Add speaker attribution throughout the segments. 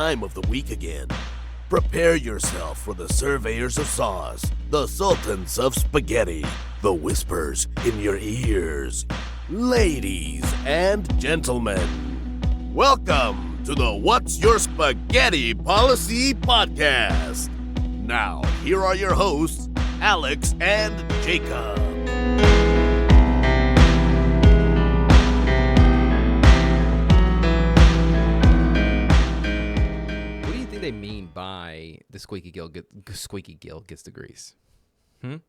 Speaker 1: time of the week again. Prepare yourself for the surveyors of sauce, the sultans of spaghetti, the whispers in your ears. Ladies and gentlemen, welcome to the What's Your Spaghetti Policy podcast. Now, here are your hosts, Alex and Jacob.
Speaker 2: They mean by the squeaky gill gets the grease? That's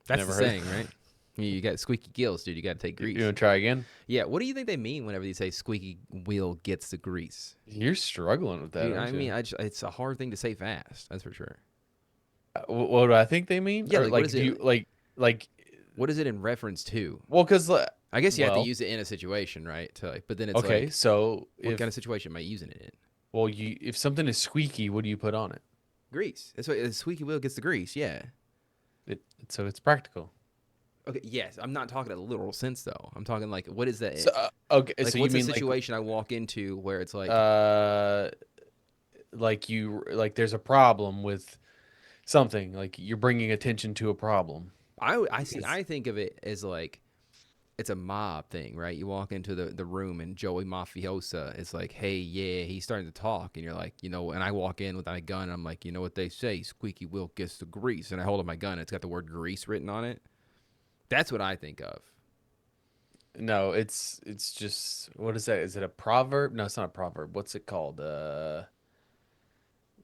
Speaker 3: Never
Speaker 2: the
Speaker 3: heard
Speaker 2: saying, right? You got squeaky gills, dude. You got to take grease.
Speaker 3: You want to try again?
Speaker 2: Yeah. What do you think they mean whenever they say squeaky wheel gets the grease?
Speaker 3: You're struggling with that.
Speaker 2: Dude,
Speaker 3: aren't you?
Speaker 2: it's a hard thing to say fast. That's for sure.
Speaker 3: What do I think they mean?
Speaker 2: Yeah,
Speaker 3: Or,
Speaker 2: what is it?
Speaker 3: Like.
Speaker 2: What is it in reference to?
Speaker 3: Well, because
Speaker 2: I guess you have to use it in a situation, right? But then it's
Speaker 3: okay.
Speaker 2: like,
Speaker 3: So
Speaker 2: what kind of situation am I using it in?
Speaker 3: Well, if something is squeaky, what do you put on it?
Speaker 2: Grease. That's what the squeaky wheel gets the grease. Yeah.
Speaker 3: So it's practical.
Speaker 2: Okay. Yes, I'm not talking in a literal sense though. I'm talking like, what is that?
Speaker 3: So, okay.
Speaker 2: Like,
Speaker 3: so
Speaker 2: what's
Speaker 3: you
Speaker 2: a
Speaker 3: mean
Speaker 2: situation I walk into where it's like,
Speaker 3: like there's a problem with something, like you're bringing attention to a problem.
Speaker 2: I think of it as like it's a mob thing, right? You walk into the room and Joey Mafiosa is like, hey, yeah, he's starting to talk. And you're like, and I walk in with my gun. And I'm like, you know what they say? Squeaky wheel gets the grease. And I hold up my gun. And it's got the word grease written on it. That's what I think of.
Speaker 3: No, it's just, what is that? Is it a proverb? No, it's not a proverb. What's it called?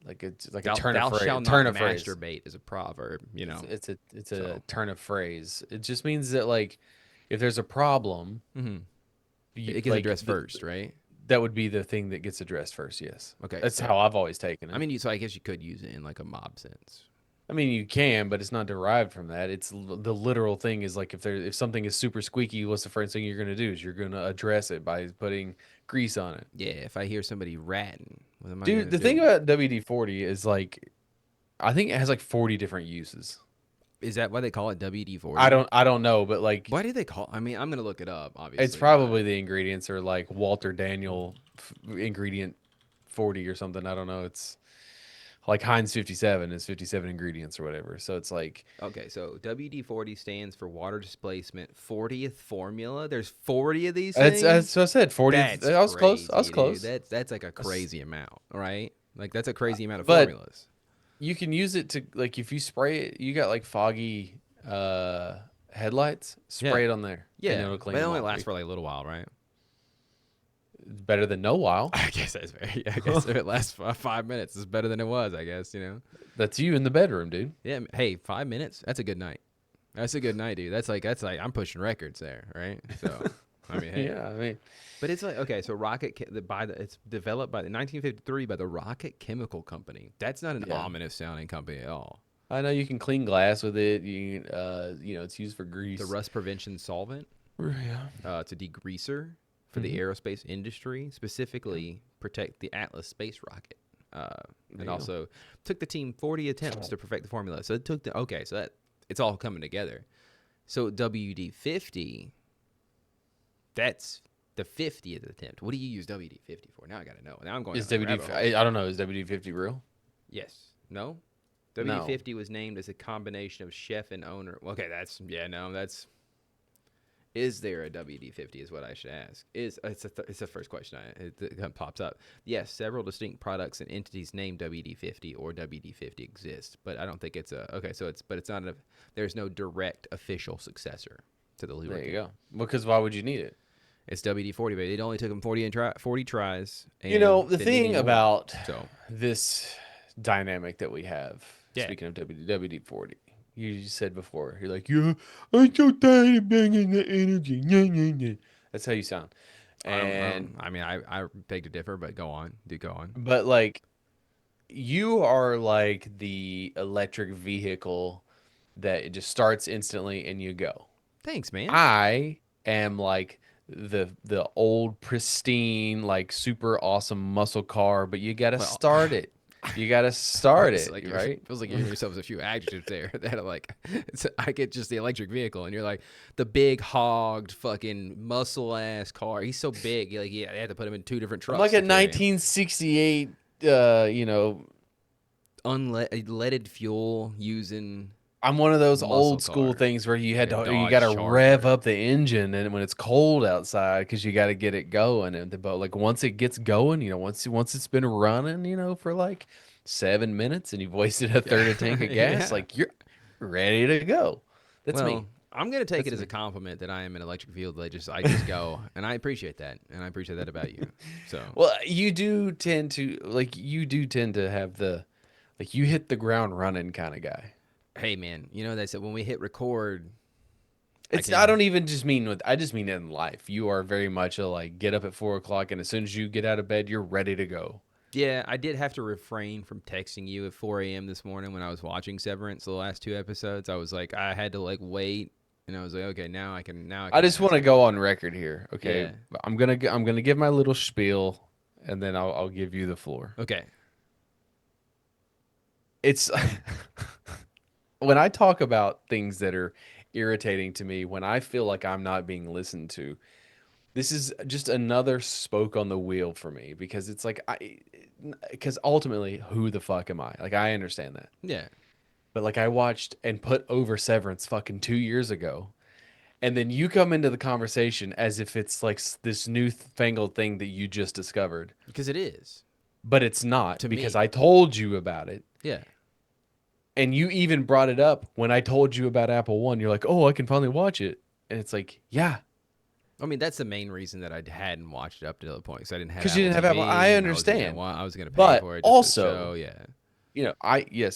Speaker 3: It's like a turn of phrase.
Speaker 2: Thou shalt not masturbate is a proverb,
Speaker 3: It's a turn of phrase. It just means that, like, if there's a problem,
Speaker 2: it gets addressed first, right?
Speaker 3: That would be the thing that gets addressed first, yes.
Speaker 2: Okay.
Speaker 3: That's how I've always taken it.
Speaker 2: I mean, so I guess you could use it in like a mob sense.
Speaker 3: I mean, you can, but it's not derived from that. It's the literal thing is like if something is super squeaky, what's the first thing you're going to do? Is you're going to address it by putting grease on it.
Speaker 2: Yeah, if I hear somebody ratting, what am I
Speaker 3: Dude, the thing about WD-40 is like, I think it has like 40 different uses.
Speaker 2: Is that why they call it WD-40?
Speaker 3: I don't know, but like,
Speaker 2: why do they call? I mean, I'm gonna look it up. Obviously,
Speaker 3: it's probably the ingredients are like Walter Daniel ingredient 40 or something. I don't know. It's like Heinz 57 is 57 ingredients or whatever. So it's like,
Speaker 2: okay, so WD-40 stands for water displacement 40th formula. There's 40 of these things.
Speaker 3: That's what I said. 40.
Speaker 2: That's
Speaker 3: I was
Speaker 2: crazy,
Speaker 3: close. I was close.
Speaker 2: Dude. That's like a crazy amount, right? Like that's a crazy amount of
Speaker 3: but
Speaker 2: formulas.
Speaker 3: You can use it to, like, if you spray it, you got like foggy headlights, spray it on there.
Speaker 2: Yeah,
Speaker 3: and it'll clean
Speaker 2: but it
Speaker 3: them
Speaker 2: only
Speaker 3: off.
Speaker 2: lasts for like a little while, right?
Speaker 3: It's better than no while.
Speaker 2: I guess that's very. I guess if it lasts 5 minutes, it's better than it was. I guess
Speaker 3: That's you in the bedroom, dude.
Speaker 2: Yeah. Hey, 5 minutes. That's a good night. That's a good night, dude. That's like I'm pushing records there, right? So, I mean, hey.
Speaker 3: Yeah, I mean,
Speaker 2: but it's like, okay, so it's developed by 1953 by the Rocket Chemical Company. That's not an ominous sounding company at all.
Speaker 3: I know you can clean glass with it. You it's used for grease.
Speaker 2: The rust prevention solvent.
Speaker 3: Yeah.
Speaker 2: It's a degreaser for the aerospace industry, specifically protect the Atlas space rocket. And also took the team 40 attempts to perfect the formula. So it took so that it's all coming together. So WD-50, that's the 50th attempt. What do you use WD-50 for? Now I got to know. Now I'm going.
Speaker 3: Is WD? I don't know. Is WD-50 real?
Speaker 2: Yes. No. WD-50 was named as a combination of chef and owner. Okay, that's. Is there a WD-50 is what I should ask. It's the first question that pops up. Yes, several distinct products and entities named WD-50 or WD-50 exist, but I don't think it's it's not there's no direct official successor to the lubricant.
Speaker 3: There you go. Because why would you need it?
Speaker 2: It's WD-40, but it only took them 40 tries. And
Speaker 3: The thing about
Speaker 2: so
Speaker 3: this dynamic that we have, speaking of WD-40, you said before, you're like, yeah, I'm so tired of banging the energy. That's how you sound. And
Speaker 2: I mean, I beg to differ, but go on. Go on.
Speaker 3: But like, you are like the electric vehicle that it just starts instantly and you go.
Speaker 2: Thanks, man.
Speaker 3: I am like the old pristine, like super awesome muscle car, but you gotta start it. You gotta start it,
Speaker 2: like
Speaker 3: right?
Speaker 2: Feels like you're giving yourself a few adjectives there that are like, I get just the electric vehicle, and you're like the big hogged fucking muscle ass car. He's so big, they had to put him in two different trucks.
Speaker 3: I'm like a 1968 you know,
Speaker 2: Unleaded fuel using
Speaker 3: I'm one of those
Speaker 2: muscle
Speaker 3: old school
Speaker 2: car,
Speaker 3: things where you
Speaker 2: like
Speaker 3: had
Speaker 2: a
Speaker 3: to you
Speaker 2: Dodge
Speaker 3: got to rev
Speaker 2: Charger.
Speaker 3: up the engine and when it's cold outside because you got to get it going but like once it gets going, once it's been running, for like 7 minutes and you've wasted a third of tank of gas,
Speaker 2: Yeah.
Speaker 3: like you're ready to go. That's me.
Speaker 2: Well, I'm gonna take it
Speaker 3: That's
Speaker 2: as a
Speaker 3: me.
Speaker 2: compliment that I am an electric field. I just go, and I appreciate that, and I appreciate that about you. So,
Speaker 3: Well, you do tend to have you hit the ground running kind of guy.
Speaker 2: hey man, they said when we hit record, I
Speaker 3: I
Speaker 2: can.
Speaker 3: don't even just mean I just mean in life. You are very much a like get up at 4 o'clock and as soon as you get out of bed, you're ready to go.
Speaker 2: Yeah, I did have to refrain from texting you at 4 a.m. this morning when I was watching Severance. The last two episodes, I was like, I had to like wait, and I was like, okay, now I can. Now I
Speaker 3: I
Speaker 2: can
Speaker 3: just want
Speaker 2: ask
Speaker 3: to
Speaker 2: you.
Speaker 3: go on record here, okay?
Speaker 2: Yeah.
Speaker 3: I'm gonna give my little spiel, and then I'll give you the floor.
Speaker 2: Okay.
Speaker 3: It's when I talk about things that are irritating to me, when I feel like I'm not being listened to, this is just another spoke on the wheel for me because it's like because ultimately, who the fuck am I? Like I understand that.
Speaker 2: Yeah.
Speaker 3: But like I watched and put over Severance fucking 2 years ago, and then you come into the conversation as if it's like this newfangled thing that you just discovered,
Speaker 2: Because it is
Speaker 3: but it's not
Speaker 2: to
Speaker 3: because
Speaker 2: me.
Speaker 3: I told you about it,
Speaker 2: Yeah.
Speaker 3: and you even brought it up when I told you about Apple One. You're like, "Oh, I can finally watch it," and it's like, yeah,
Speaker 2: I mean, that's the main reason that I hadn't watched it up to the point because I didn't have
Speaker 3: because you
Speaker 2: Apple
Speaker 3: didn't have Apple. I
Speaker 2: TV, and
Speaker 3: understand,
Speaker 2: I was gonna pay
Speaker 3: but
Speaker 2: for it just for the
Speaker 3: also
Speaker 2: show. Yeah.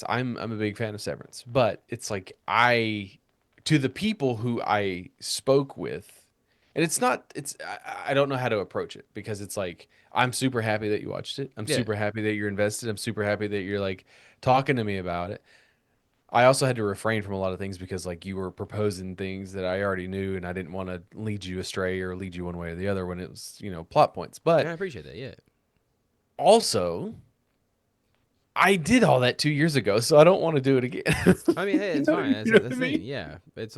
Speaker 3: I'm a big fan of Severance, but it's like to the people who I spoke with, and it's not it's I don't know how to approach it because it's like I'm super happy that you watched it. I'm
Speaker 2: Yeah.
Speaker 3: super happy that you're invested. I'm super happy that you're like talking to me about it. I also had to refrain from a lot of things because like you were proposing things that I already knew and I didn't want to lead you astray or lead you one way or the other when it was, plot points.
Speaker 2: And I
Speaker 3: But
Speaker 2: appreciate that. Yeah.
Speaker 3: also I did all that 2 years ago, so I don't want to do it again.
Speaker 2: I mean, hey, it's fine.
Speaker 3: You know what I
Speaker 2: That's the thing.
Speaker 3: mean?
Speaker 2: Yeah.
Speaker 3: It's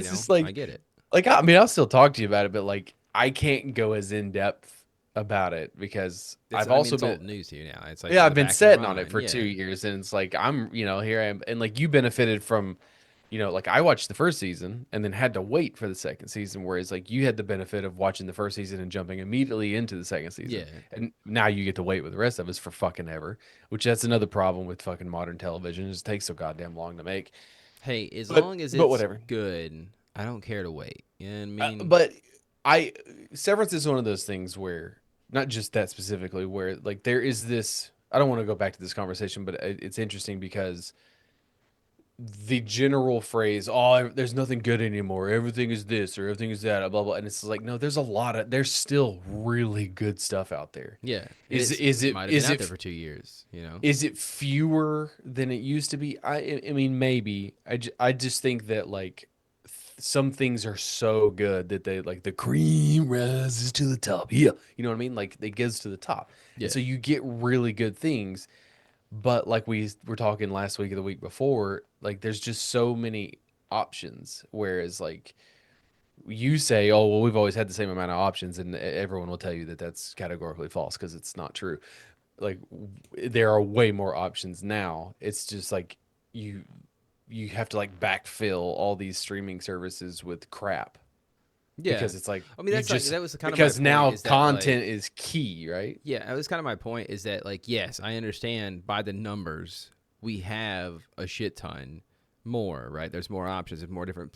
Speaker 3: just
Speaker 2: I
Speaker 3: like,
Speaker 2: get it.
Speaker 3: I mean, I'll still talk to you about it, but like, I can't go as in depth about it because I've
Speaker 2: I mean,
Speaker 3: also
Speaker 2: it's
Speaker 3: been,
Speaker 2: old news to you now. It's like
Speaker 3: yeah,
Speaker 2: in
Speaker 3: I've
Speaker 2: the
Speaker 3: been
Speaker 2: back of your
Speaker 3: sitting on it
Speaker 2: mind.
Speaker 3: for two
Speaker 2: Yeah.
Speaker 3: years, and it's like here I am, and like you benefited from, like I watched the first season and then had to wait for the second season, whereas like you had the benefit of watching the first season and jumping immediately into the second season,
Speaker 2: Yeah.
Speaker 3: and now you get to wait with the rest of us for fucking ever, which that's another problem with fucking modern television. It just takes so goddamn long to make.
Speaker 2: Hey, as
Speaker 3: But
Speaker 2: long as
Speaker 3: but
Speaker 2: it's
Speaker 3: whatever.
Speaker 2: good, I don't care to wait. You know what I mean?
Speaker 3: But I Severance is one of those things where not just that specifically where like there is this. I don't want to go back to this conversation, but it's interesting because the general phrase, "Oh, there's nothing good anymore. Everything is this or everything is that," blah blah, and it's like, no, there's still really good stuff out there.
Speaker 2: Yeah.
Speaker 3: Is
Speaker 2: It might have been out there for 2 years,
Speaker 3: is it fewer than it used to be? I mean maybe. I just think that like some things are so good that they like the cream rises to the top. Yeah. You know what I mean? Like it gets to the top. And
Speaker 2: Yeah.
Speaker 3: so you get really good things, but like we were talking last week or the week before, like there's just so many options whereas like you say, "Oh, well we've always had the same amount of options," and everyone will tell you that that's categorically false because it's not true. Like there are way more options now. It's just like you you have to like backfill all these streaming services with crap
Speaker 2: Yeah.
Speaker 3: because it's like
Speaker 2: I mean, that was kind of my
Speaker 3: because
Speaker 2: point
Speaker 3: now
Speaker 2: is that like
Speaker 3: content is key, right?
Speaker 2: yeah, that was kind of my point is that like yes, I understand by the numbers we have a shit ton more, right? There's more options,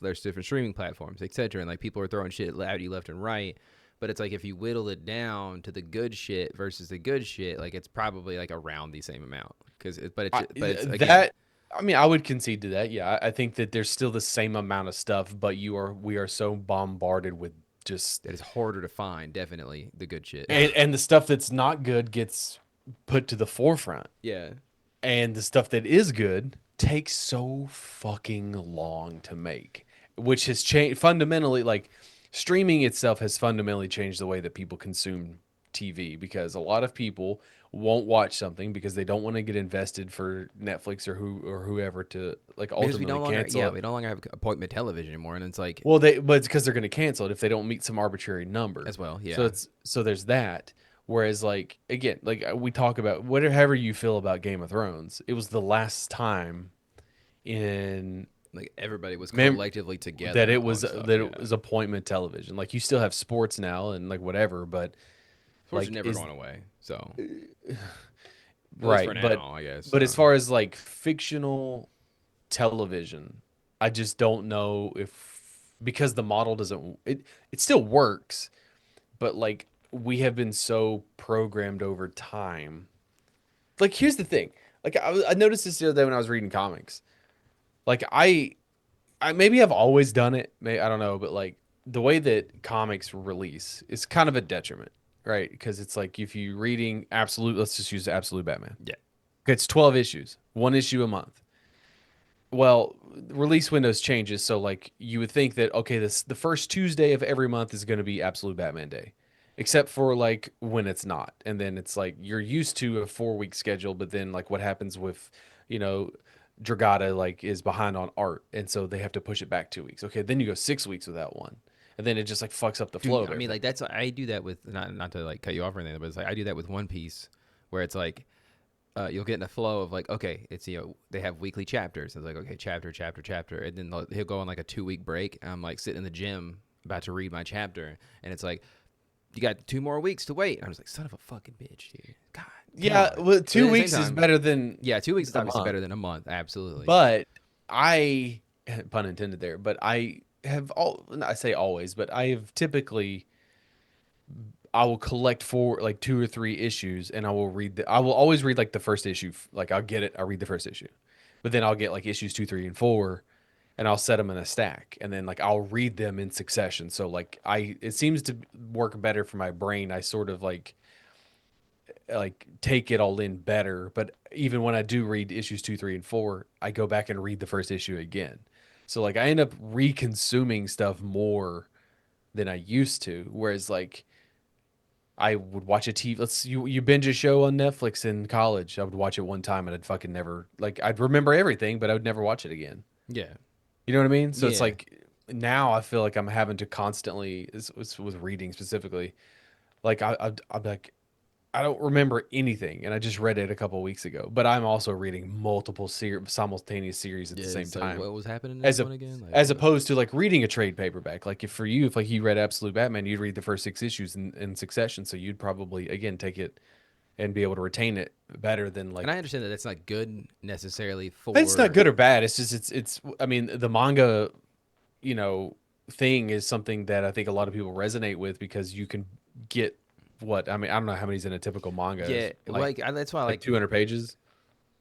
Speaker 2: there's different streaming platforms, etc. And like people are throwing shit at you left and right. But it's like if you whittle it down to the good shit versus the good shit, like it's probably like around the same amount. But it's again,
Speaker 3: That I mean, I would concede to that. Yeah, I think that there's still the same amount of stuff, but we are so bombarded with just
Speaker 2: it is harder to find. Definitely the good shit.
Speaker 3: and the stuff that's not good gets put to the forefront.
Speaker 2: Yeah.
Speaker 3: And the stuff that is good takes so fucking long to make, which has changed fundamentally. Like streaming itself has fundamentally changed the way that people consume TV because a lot of people won't watch something because they don't want to get invested for Netflix or whoever to like
Speaker 2: Because
Speaker 3: ultimately cancel it.
Speaker 2: we no longer have appointment television anymore, and it's like
Speaker 3: Well, but it's because they're going to cancel it if they don't meet some arbitrary number.
Speaker 2: as well,
Speaker 3: So
Speaker 2: yeah,
Speaker 3: there's that. Whereas, like, again, like we talk about whatever you feel about Game of Thrones, it was the last time in
Speaker 2: Like everybody was
Speaker 3: mem-
Speaker 2: collectively together
Speaker 3: that it was
Speaker 2: on stuff.
Speaker 3: that
Speaker 2: Yeah,
Speaker 3: it was appointment television. Like, you still have sports now and like whatever, but
Speaker 2: sports are
Speaker 3: like
Speaker 2: never
Speaker 3: is
Speaker 2: going away. So at least for
Speaker 3: right, but
Speaker 2: now, I guess.
Speaker 3: as far as like fictional television, I just don't know if, because the model doesn't, it still works, but like we have been so programmed over time. Like, here's the thing. Like, I noticed this the other day when I was reading comics. Like, I maybe I've always done it. I don't know, but like the way that comics release is kind of a detriment, right? Because it's like, if you reading absolute, let's just use Absolute Batman.
Speaker 2: Yeah.
Speaker 3: It's 12 issues, one issue a month. Well, release windows changes, so like you would think that, okay, the first Tuesday of every month is going to be Absolute Batman Day, except for like when it's not, and then it's like you're used to a 4 week schedule, but then like what happens with, you know, Dragata like is behind on art, and so they have to push it back 2 weeks. Okay, then you go 6 weeks without one, and then it just like fucks up the flow
Speaker 2: Dude,
Speaker 3: of
Speaker 2: I mean,
Speaker 3: everything.
Speaker 2: like that's I do that with not to like cut you off or anything, but it's like I do that with One Piece, where it's like you'll get in a flow of like, okay, it's they have weekly chapters. It's like, okay, chapter, and then he'll go on like a 2 week break. And I'm like sitting in the gym about to read my chapter, and it's like, you got 2 more weeks to wait. And I was like, son of a fucking bitch, dude. God.
Speaker 3: Yeah,
Speaker 2: Come on.
Speaker 3: well,
Speaker 2: But
Speaker 3: two
Speaker 2: at the same
Speaker 3: weeks is
Speaker 2: time,
Speaker 3: better than
Speaker 2: yeah, 2 weeks is
Speaker 3: a
Speaker 2: obviously
Speaker 3: month.
Speaker 2: better than a month. Absolutely.
Speaker 3: But I, pun intended there, but I have I say always, but I have typically, I will collect for like 2 or 3 issues, and I will always read like the first issue. Like, I'll get it, I'll read the first issue, but then I'll get like issues 2, 3, and 4, and I'll set them in a stack, and then like I'll read them in succession. So like it seems to work better for my brain. I sort of like take it all in better. But even when I do read issues 2, 3, and 4, I go back and read the first issue again. So like I end up re-consuming stuff more than I used to. Whereas like I would watch a TV. You binge a show on Netflix in college. I would watch it one time and I'd fucking never, like, I'd remember everything, but I would never watch it again.
Speaker 2: Yeah.
Speaker 3: You know what I mean? So it's
Speaker 2: Yeah.
Speaker 3: like now I feel like I'm having to constantly, it's with reading specifically. Like I'm like, I don't remember anything, and I just read it a couple of weeks ago. But I'm also reading multiple simultaneous series at the
Speaker 2: Yeah.
Speaker 3: same
Speaker 2: So
Speaker 3: time,
Speaker 2: what was happening in
Speaker 3: as
Speaker 2: this
Speaker 3: a
Speaker 2: one again? Like
Speaker 3: as
Speaker 2: what?
Speaker 3: opposed to like reading a trade paperback. Like, if for you, if like you read Absolute Batman, you'd read the first 6 issues in succession, so you'd probably again take it and be able to retain it better than
Speaker 2: And I
Speaker 3: like.
Speaker 2: understand that that's not good necessarily
Speaker 3: It's not
Speaker 2: for.
Speaker 3: good or bad. It's just it's. I mean, the manga, you know, thing is something that I think a lot of people resonate with, because you can get what I mean. I don't know how many's in a typical manga.
Speaker 2: Yeah. Like that's why I
Speaker 3: Like
Speaker 2: like
Speaker 3: 200 pages.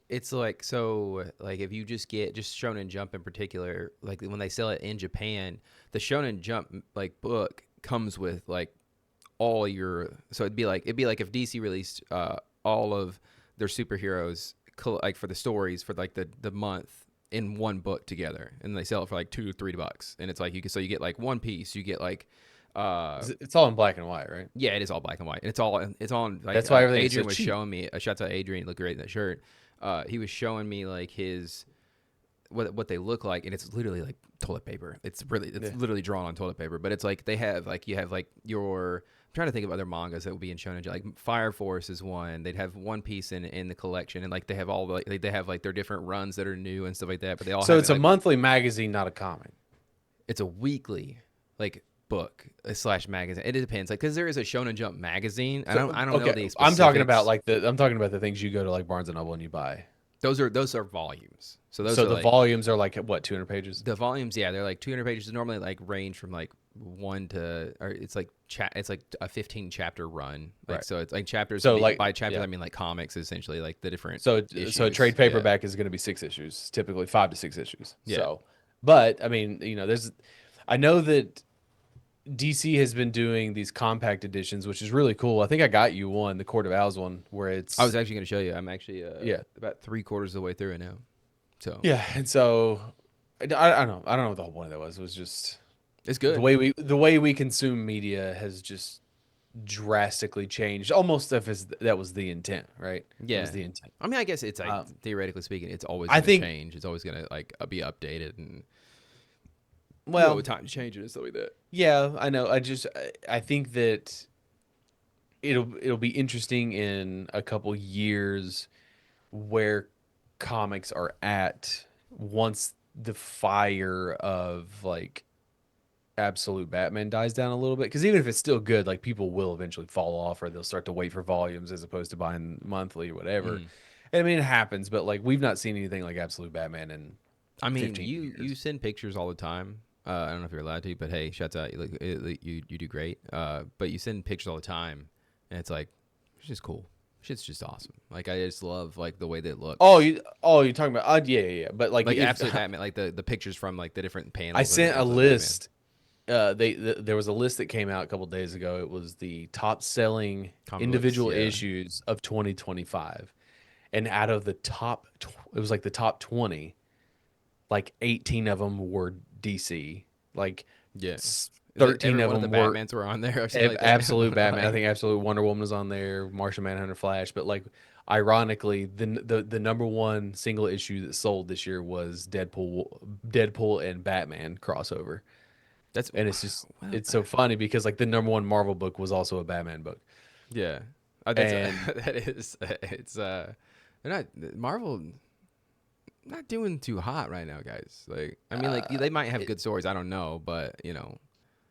Speaker 2: it's like so like if you just get just Shonen Jump in particular, like when they sell it in Japan, the Shonen Jump like book comes with like all your so it'd be like if DC released all of their superheroes like for the stories for like the month in one book together, and they sell it for like $2 or $3, and it's like you get like One Piece, you get like
Speaker 3: It's all in black and white, right?
Speaker 2: yeah, it is all black and white, and it's on like
Speaker 3: That's why everything is so
Speaker 2: Adrian was
Speaker 3: cheap.
Speaker 2: showing me a shout out to Adrian, looked great in that shirt. He was showing me like his what they look like, and it's literally like toilet paper. It's
Speaker 3: Yeah.
Speaker 2: literally drawn on toilet paper, but it's like they have like you have like your I'm trying to think of other mangas that would be in Shonen Jump. Like Fire Force is one. They'd have One Piece in the collection, and like they have all like they have like their different runs that are new and stuff like that. But they all
Speaker 3: So
Speaker 2: have
Speaker 3: it's
Speaker 2: it
Speaker 3: a
Speaker 2: like
Speaker 3: monthly magazine, not a comic.
Speaker 2: it's a weekly like book slash magazine. It depends, like because there is a Shonen Jump magazine. I don't know
Speaker 3: Okay,
Speaker 2: the
Speaker 3: I'm talking about
Speaker 2: specifics.
Speaker 3: like I'm talking about the things you go to like Barnes and Noble and you buy.
Speaker 2: Those are volumes. So those
Speaker 3: So
Speaker 2: are
Speaker 3: the
Speaker 2: like
Speaker 3: volumes are like what, 200 pages?
Speaker 2: the volumes. Yeah, they're like 200 pages. Normally like range from like one to or it's like it's like a 15 chapter run. Like
Speaker 3: Right.
Speaker 2: so it's like chapters.
Speaker 3: So like
Speaker 2: By chapters
Speaker 3: yeah.
Speaker 2: I mean like comics essentially, like the different
Speaker 3: So a
Speaker 2: issues.
Speaker 3: trade
Speaker 2: Yeah.
Speaker 3: paperback is going to be 6 issues, typically 5 to 6 issues.
Speaker 2: Yeah.
Speaker 3: So, but I mean, you know, I know that DC has been doing these compact editions, which is really cool. I think I got you one, the Court of Owls one, where
Speaker 2: I was
Speaker 3: it's
Speaker 2: actually going to show you. I'm actually
Speaker 3: yeah,
Speaker 2: about 3/4 of the way through it now. So
Speaker 3: yeah, and so I don't know what the whole point of that was. It was just
Speaker 2: it's good.
Speaker 3: the way we consume media has just drastically changed. Almost if that was the intent, right? That was
Speaker 2: Yeah.
Speaker 3: the intent.
Speaker 2: I mean, I guess it's like
Speaker 3: Um,
Speaker 2: theoretically speaking, it's always
Speaker 3: I
Speaker 2: going to
Speaker 3: think,
Speaker 2: change. It's always going to like be updated and
Speaker 3: well,
Speaker 2: with time to change it and stuff like that.
Speaker 3: yeah, I know. I think that it'll be interesting in a couple years where comics are at once the fire of like absolute Batman dies down a little bit, because even if it's still good, like people will eventually fall off, or they'll start to wait for volumes as opposed to buying monthly or whatever. I mean, it happens, but like we've not seen anything like absolute Batman in
Speaker 2: I mean,
Speaker 3: 15 years.
Speaker 2: you send pictures all the time. I don't know if you're allowed to, but hey, shouts out. You do great. But you send pictures all the time, and it's like, it's just cool. Shit's just awesome. Like I just love like the way they look.
Speaker 3: You're talking about yeah. But like
Speaker 2: absolute Batman, like the pictures from like the different panels.
Speaker 3: I sent a list. There was a list that came out a couple days ago. It was the top selling individual issues of 2025, and out of the top, it was like the top 20, like 18 of them were DC. Like 13 of them
Speaker 2: the
Speaker 3: were
Speaker 2: Batmans were on there.
Speaker 3: Like absolute Batman. I think absolute Wonder Woman was on there. Martian Manhunter, Flash. But like, ironically, the number one single issue that sold this year was Deadpool and Batman crossover. It's just it's so funny because like the number one Marvel book was also a Batman book.
Speaker 2: Yeah, it's they're not Marvel. Not doing too hot right now, guys. Like, I mean, like they might have good stories. I don't know, but you know,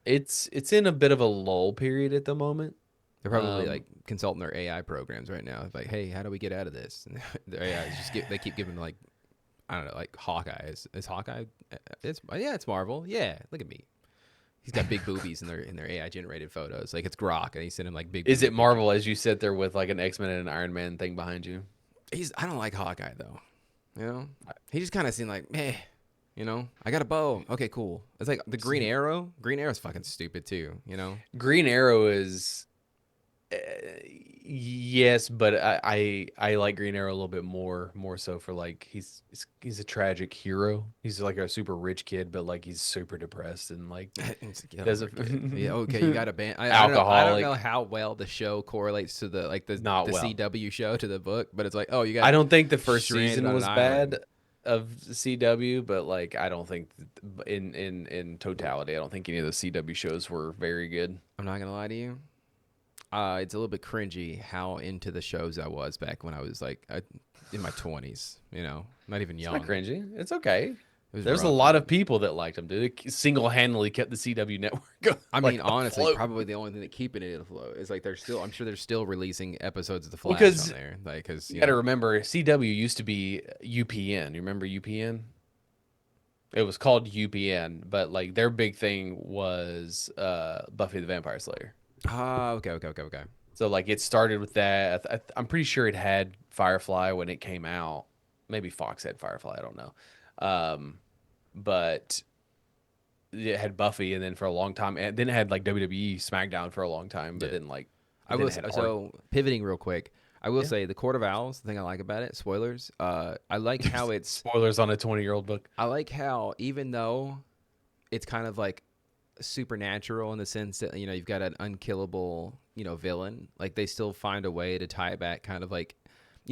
Speaker 3: it's in a bit of a lull period at the moment.
Speaker 2: They're probably like consulting their AI programs right now. It's like, hey, how do we get out of this? And their AI they keep giving like, I don't know, like Hawkeye. Is Hawkeye? It's Marvel. Yeah, look at me. He's got big boobies in their AI generated photos. Like it's Grok, and he's sending like big.
Speaker 3: Is it Marvel as you sit there with like an X-Men and an Iron Man thing behind you?
Speaker 2: I don't like Hawkeye though. You know, he just kind of seemed like, you know, I got a bow. Okay, cool. It's like the Green Arrow. Green Arrow's fucking stupid too. You know,
Speaker 3: Green Arrow is, yes, but I like Green Arrow a little bit more so for like he's a tragic hero. He's like a super rich kid, but like he's super depressed and like
Speaker 2: okay, you got a band.
Speaker 3: Alcoholic.
Speaker 2: I don't know how well the show correlates to the CW show to the book, but it's like, oh, you got.
Speaker 3: I don't think the first season was bad of CW, but like I don't think in totality, I don't think any of the CW shows were very good.
Speaker 2: I'm not gonna lie to you. It's a little bit cringy how into the shows I was back when I was like in my 20s. You know, not even young.
Speaker 3: It's not cringy. It's okay. There's a lot of people that liked them, dude. It single-handedly kept the CW network going.
Speaker 2: I mean, honestly, probably the only thing that keeping it afloat is like I'm sure they're still releasing episodes of The Flash on there. Like, because
Speaker 3: you got to remember, CW used to be UPN. You remember UPN? It was called UPN, but like their big thing was Buffy the Vampire Slayer.
Speaker 2: Oh, okay.
Speaker 3: So like it started with that. I'm pretty sure it had Firefly when it came out. Maybe Fox had Firefly. I don't know. But it had Buffy, and then for a long time, and then it had like WWE SmackDown for a long time. But then like
Speaker 2: pivoting real quick. I will say the Court of Owls. The thing I like about it, spoilers. I like how it's
Speaker 3: spoilers on a 20-year-old book.
Speaker 2: I like how even though it's kind of like supernatural in the sense that you've got an unkillable villain, like they still find a way to tie it back, kind of like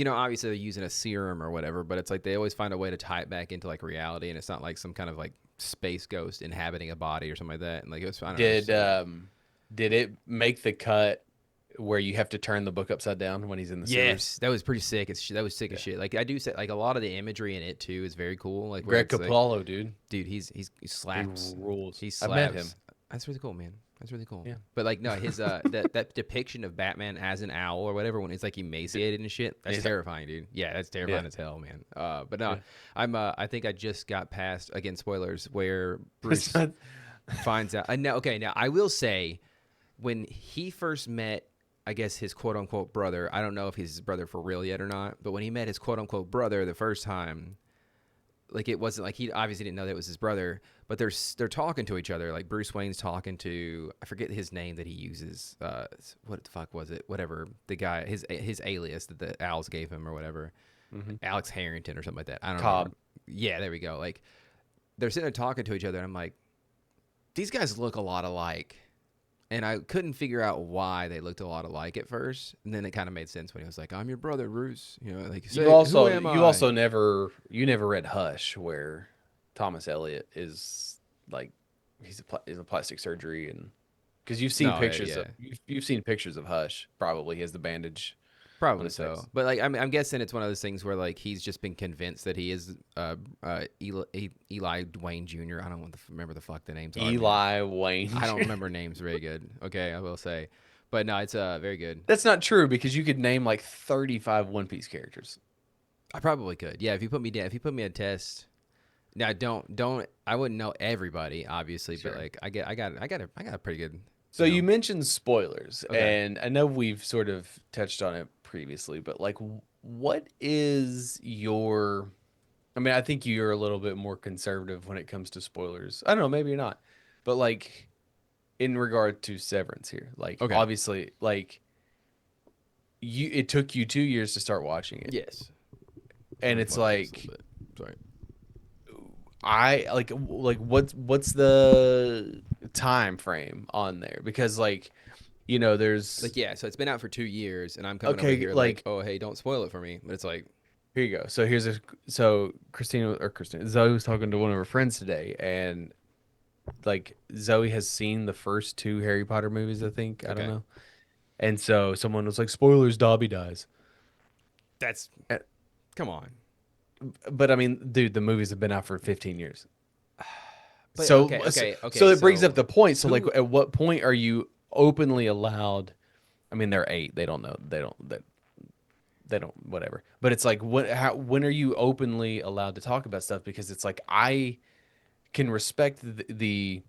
Speaker 2: obviously they're using a serum or whatever, but it's like they always find a way to tie it back into like reality, and it's not like some kind of like space ghost inhabiting a body or something like that. And like it was, I don't know,
Speaker 3: did it make the cut where you have to turn the book upside down when he's in the sewers?
Speaker 2: Yes, that was pretty sick. That was sick as shit. Like I do say, like a lot of the imagery in it too is very cool. Like
Speaker 3: Greg Capullo, like, dude,
Speaker 2: he slaps.
Speaker 3: He rules.
Speaker 2: He slaps.
Speaker 3: I met him.
Speaker 2: That's really cool, man. That's really cool.
Speaker 3: Yeah.
Speaker 2: But like no, his that depiction of Batman as an owl or whatever when he's like emaciated and shit, that's terrifying, dude. Yeah, that's terrifying as hell, man. But no, I think I just got past, again, spoilers, where Bruce finds out. Now I will say, when he first met, I guess, his quote unquote brother, I don't know if he's his brother for real yet or not, but when he met his quote unquote brother the first time, like it wasn't like he obviously didn't know that it was his brother, but they're talking to each other. Like Bruce Wayne's talking to, I forget his name that he uses. What the fuck was it? Whatever, the guy, his alias that the Owls gave him or whatever, Alex Harrington or something like that. I don't know. Yeah, there we go. Like they're sitting there talking to each other, and I'm like, these guys look a lot alike. And I couldn't figure out why they looked a lot alike at first, and then it kind of made sense when he was like, "I'm your brother, Bruce." Like
Speaker 3: you also never read Hush, where Thomas Elliot is like he's a plastic surgery and Because you've seen
Speaker 2: No,
Speaker 3: pictures
Speaker 2: yeah.
Speaker 3: of you've seen pictures of Hush. Probably he has the bandage on
Speaker 2: Probably
Speaker 3: his face.
Speaker 2: so, but like I'm guessing it's one of those things where like he's just been convinced that he is Eli Dwayne Jr. I don't want to remember the fuck the names are. Man.
Speaker 3: Eli Wayne.
Speaker 2: I don't remember names very good. Okay, I will say, but no, it's very good.
Speaker 3: That's not true because you could name like 35 One Piece characters.
Speaker 2: I probably could. Yeah, if you put me down, if you put me a test. Now don't I wouldn't know everybody obviously,
Speaker 3: Sure.
Speaker 2: but like I got a pretty good.
Speaker 3: So
Speaker 2: You
Speaker 3: you
Speaker 2: know.
Speaker 3: mentioned spoilers,
Speaker 2: Okay.
Speaker 3: and I know we've sort of touched on it previously, but like, what is your? I mean, I think you're a little bit more conservative when it comes to spoilers. I don't know, maybe you're not, but like, in regard to Severance here, like,
Speaker 2: Okay.
Speaker 3: obviously, like, it took you 2 years to start watching it,
Speaker 2: Yes.
Speaker 3: and
Speaker 2: Let me
Speaker 3: it's
Speaker 2: pause this a
Speaker 3: like,
Speaker 2: little bit. Sorry.
Speaker 3: I like what's the time frame on there? Because like, there's
Speaker 2: Like yeah, so it's been out for 2 years, and I'm coming over
Speaker 3: okay,
Speaker 2: here like,
Speaker 3: like
Speaker 2: oh hey, don't spoil it for me. But it's like,
Speaker 3: here you go. So Christina Zoe was talking to one of her friends today, and like Zoe has seen the first two Harry Potter movies, I think. I don't
Speaker 2: okay,
Speaker 3: know. And so someone was like, "Spoilers, Dobby dies."
Speaker 2: that's
Speaker 3: Uh,
Speaker 2: come on.
Speaker 3: But I mean, dude, the movies have been out for 15 years.
Speaker 2: But
Speaker 3: So
Speaker 2: okay,
Speaker 3: so,
Speaker 2: okay,
Speaker 3: so
Speaker 2: okay.
Speaker 3: it brings up
Speaker 2: So
Speaker 3: the point. So like,
Speaker 2: who?
Speaker 3: at what point are you openly allowed? I mean, they're 8. They don't know. They don't. Whatever. But it's like, when are you openly allowed to talk about stuff? Because it's like I can respect the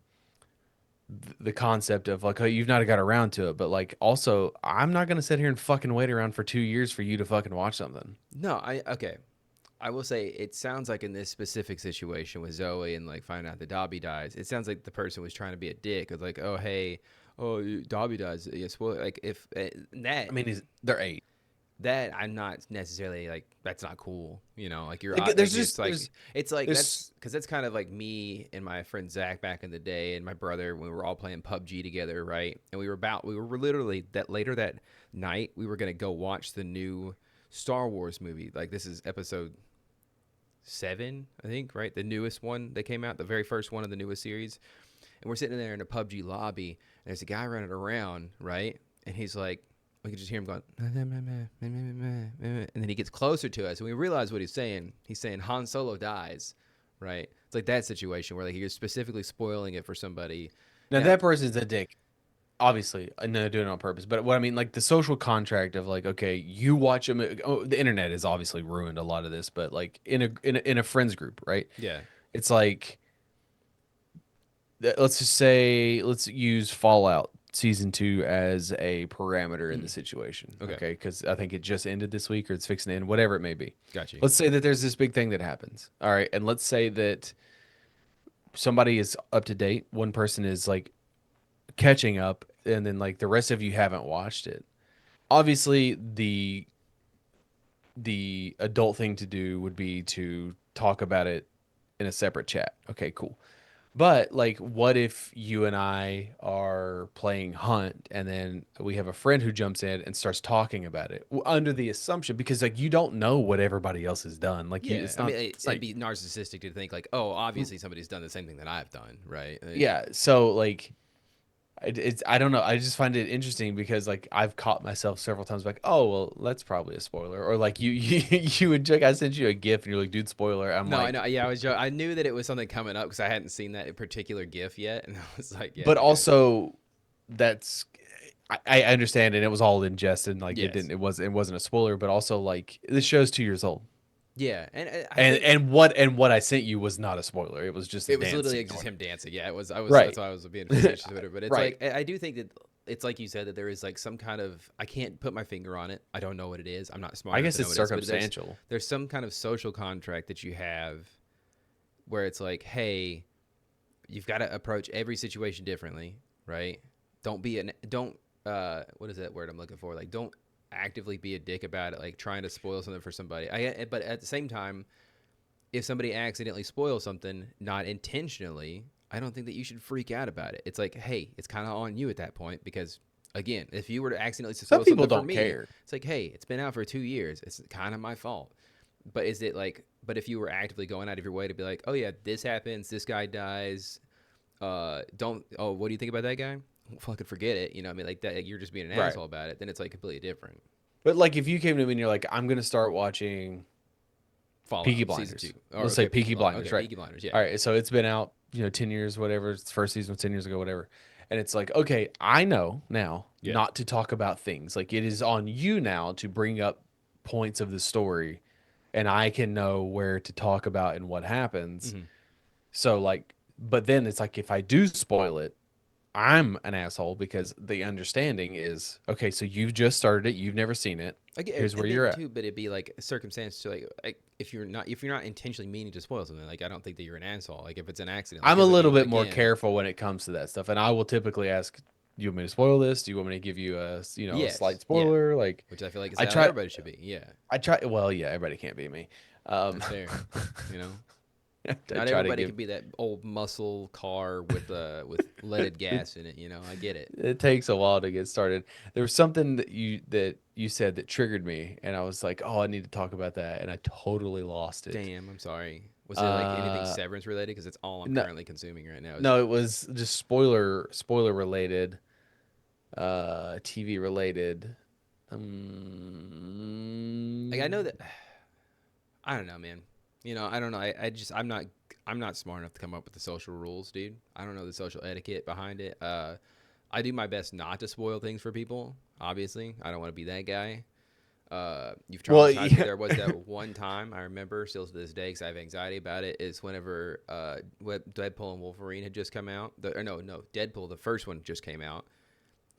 Speaker 3: concept of like, oh, you've not got around to it, but like also I'm not gonna sit here and fucking wait around for 2 years for you to fucking watch something.
Speaker 2: No, I okay. I will say it sounds like in this specific situation with Zoe and like finding out that Dobby dies, it sounds like the person was trying to be a dick. It's like, oh hey, Dobby dies. Yes, well, like if
Speaker 3: I mean, they're 8.
Speaker 2: that I'm not necessarily like that's not cool. You know, like you're
Speaker 3: Like,
Speaker 2: like it's like
Speaker 3: there's
Speaker 2: that's because that's kind of like me and my friend Zach back in the day and my brother when we were all playing PUBG together, right? And we were literally that later that night we were gonna go watch the new Star Wars movie. Like this is episode 7, I think, right? The newest one that came out, the very first one of the newest series. And we're sitting there in a PUBG lobby, and there's a guy running around, right? And he's like, we can just hear him going, and then he gets closer to us, and we realize what he's saying. He's saying Han Solo dies, right? It's like that situation where like you're specifically spoiling it for somebody.
Speaker 3: now
Speaker 2: Now,
Speaker 3: that person's a dick. Obviously, I know they're doing it on purpose, but what I mean, like the social contract of like, okay, you watch them. Oh, the internet has obviously ruined a lot of this, but like in a friends group, right?
Speaker 2: yeah,
Speaker 3: It's like, let's just say, let's use Fallout season 2 as a parameter in the situation,
Speaker 2: okay,
Speaker 3: okay? Because I think it just ended this week, or it's fixing to end, whatever it may be.
Speaker 2: got you.
Speaker 3: Let's say that there's this big thing that happens, all right, and let's say that somebody is up to date, one person is like catching up, and then like the rest of you haven't watched it. Obviously, the adult thing to do would be to talk about it in a separate chat. Okay, cool. But like, what if you and I are playing Hunt, and then we have a friend who jumps in and starts talking about it under the assumption, because like you don't know what everybody else has done. Like you,
Speaker 2: Yeah,
Speaker 3: it's
Speaker 2: I
Speaker 3: not.
Speaker 2: mean,
Speaker 3: It's
Speaker 2: it'd
Speaker 3: like
Speaker 2: be narcissistic to think like, oh, obviously somebody's done the same thing that I've done, right?
Speaker 3: yeah. So like, it's I don't know. I just find it interesting because like I've caught myself several times like, oh well, that's probably a spoiler, or like you would check. I sent you a GIF and you're like, dude, spoiler. I'm
Speaker 2: No, I
Speaker 3: like,
Speaker 2: know. Yeah, I knew that it was something coming up because I hadn't seen that particular GIF yet, and I was like, yeah,
Speaker 3: but
Speaker 2: okay,
Speaker 3: also that's I understand, and it was all in jest, and like
Speaker 2: yes,
Speaker 3: it wasn't a spoiler, but also like this show's 2 years old,
Speaker 2: yeah, and I
Speaker 3: and
Speaker 2: think
Speaker 3: what I sent you was not a spoiler. It was just a
Speaker 2: it was
Speaker 3: dance
Speaker 2: literally
Speaker 3: scene
Speaker 2: just
Speaker 3: going
Speaker 2: him dancing. Yeah, it was. I was.
Speaker 3: right,
Speaker 2: That's why I was being facetious with it. But it's
Speaker 3: right.
Speaker 2: like I do think that it's like you said that there is like some kind of I can't put my finger on it. I don't know what it is. I'm not smart
Speaker 3: I
Speaker 2: enough
Speaker 3: guess
Speaker 2: to know
Speaker 3: it's
Speaker 2: what it is. But
Speaker 3: circumstantial.
Speaker 2: there's some kind of social contract that you have where it's like, hey, you've got to approach every situation differently, right? Don't what is that word I'm looking for? Like don't actively be a dick about it, like trying to spoil something for somebody. But at the same time, if somebody accidentally spoils something, not intentionally, I don't think that you should freak out about it. It's like, hey, it's kind of on you at that point because again, if you were to accidentally
Speaker 3: Some
Speaker 2: spoil
Speaker 3: people
Speaker 2: something for
Speaker 3: don't
Speaker 2: me,
Speaker 3: care.
Speaker 2: it's like, hey, it's been out for 2 years. It's kind of my fault. But is it like but if you were actively going out of your way to be like, oh yeah, this happens, this guy dies, don't what do you think about that guy? fucking forget it. You know, what I mean, like that, like, you're just being an
Speaker 3: Right.
Speaker 2: asshole about it. Then it's like completely different.
Speaker 3: But like, if you came to me and you're like, I'm gonna start watching Peaky
Speaker 2: Fallout season
Speaker 3: Blinders.
Speaker 2: 2. Or
Speaker 3: Let's say
Speaker 2: okay,
Speaker 3: Peaky Blinders,
Speaker 2: okay,
Speaker 3: right?
Speaker 2: Peaky Blinders. Yeah.
Speaker 3: All right, so it's been out, 10 years, whatever. Its first season was 10 years ago, whatever. And it's like, okay, I know now
Speaker 2: Yeah.
Speaker 3: not to talk about things. Like, it is on you now to bring up points of the story, and I can know where to talk about and what happens.
Speaker 2: Mm-hmm.
Speaker 3: So, like, but then it's like, if I do spoil it, I'm an asshole because the understanding is, okay, so you've just started it, you've never seen it.
Speaker 2: I get,
Speaker 3: Here's where
Speaker 2: and
Speaker 3: you're
Speaker 2: then
Speaker 3: at.
Speaker 2: too, but it'd be like a circumstance to like if you're not intentionally meaning to spoil something, like I don't think that you're an asshole. Like if it's an accident, like,
Speaker 3: I'm a
Speaker 2: 'cause, I
Speaker 3: little
Speaker 2: mean,
Speaker 3: bit more
Speaker 2: again,
Speaker 3: careful when it comes to that stuff, and I will typically ask, "Do you want me to spoil this? Do you want me to give you a
Speaker 2: yes,
Speaker 3: slight
Speaker 2: yeah,
Speaker 3: spoiler?" Like,
Speaker 2: which I feel like is
Speaker 3: I
Speaker 2: how
Speaker 3: try,
Speaker 2: everybody should be. Yeah,
Speaker 3: I try. Well, yeah, everybody can't be me.
Speaker 2: that's fair. You know,
Speaker 3: I
Speaker 2: not
Speaker 3: try to
Speaker 2: everybody
Speaker 3: give.
Speaker 2: can be that old muscle car with leaded
Speaker 3: It,
Speaker 2: gas in it. You know, I get it.
Speaker 3: it takes a while to get started. There was something that you said that triggered me, and I was like, "Oh, I need to talk about that," and I totally lost it.
Speaker 2: Damn, I'm sorry. Was it like anything
Speaker 3: Uh,
Speaker 2: Severance related? Because it's all I'm
Speaker 3: no,
Speaker 2: currently consuming right now. Is
Speaker 3: no, it was just spoiler related, TV related.
Speaker 2: like I know that I don't know, man. You know, I don't know. I'm not smart enough to come up with the social rules, dude. I don't know the social etiquette behind it. I do my best not to spoil things for people. Obviously, I don't want to be that guy. You've
Speaker 3: Well,
Speaker 2: traumatized me.
Speaker 3: yeah.
Speaker 2: There was that one time I remember still to this day because I have anxiety about it. Is whenever Deadpool and Wolverine had just come out. No, Deadpool, the first one just came out,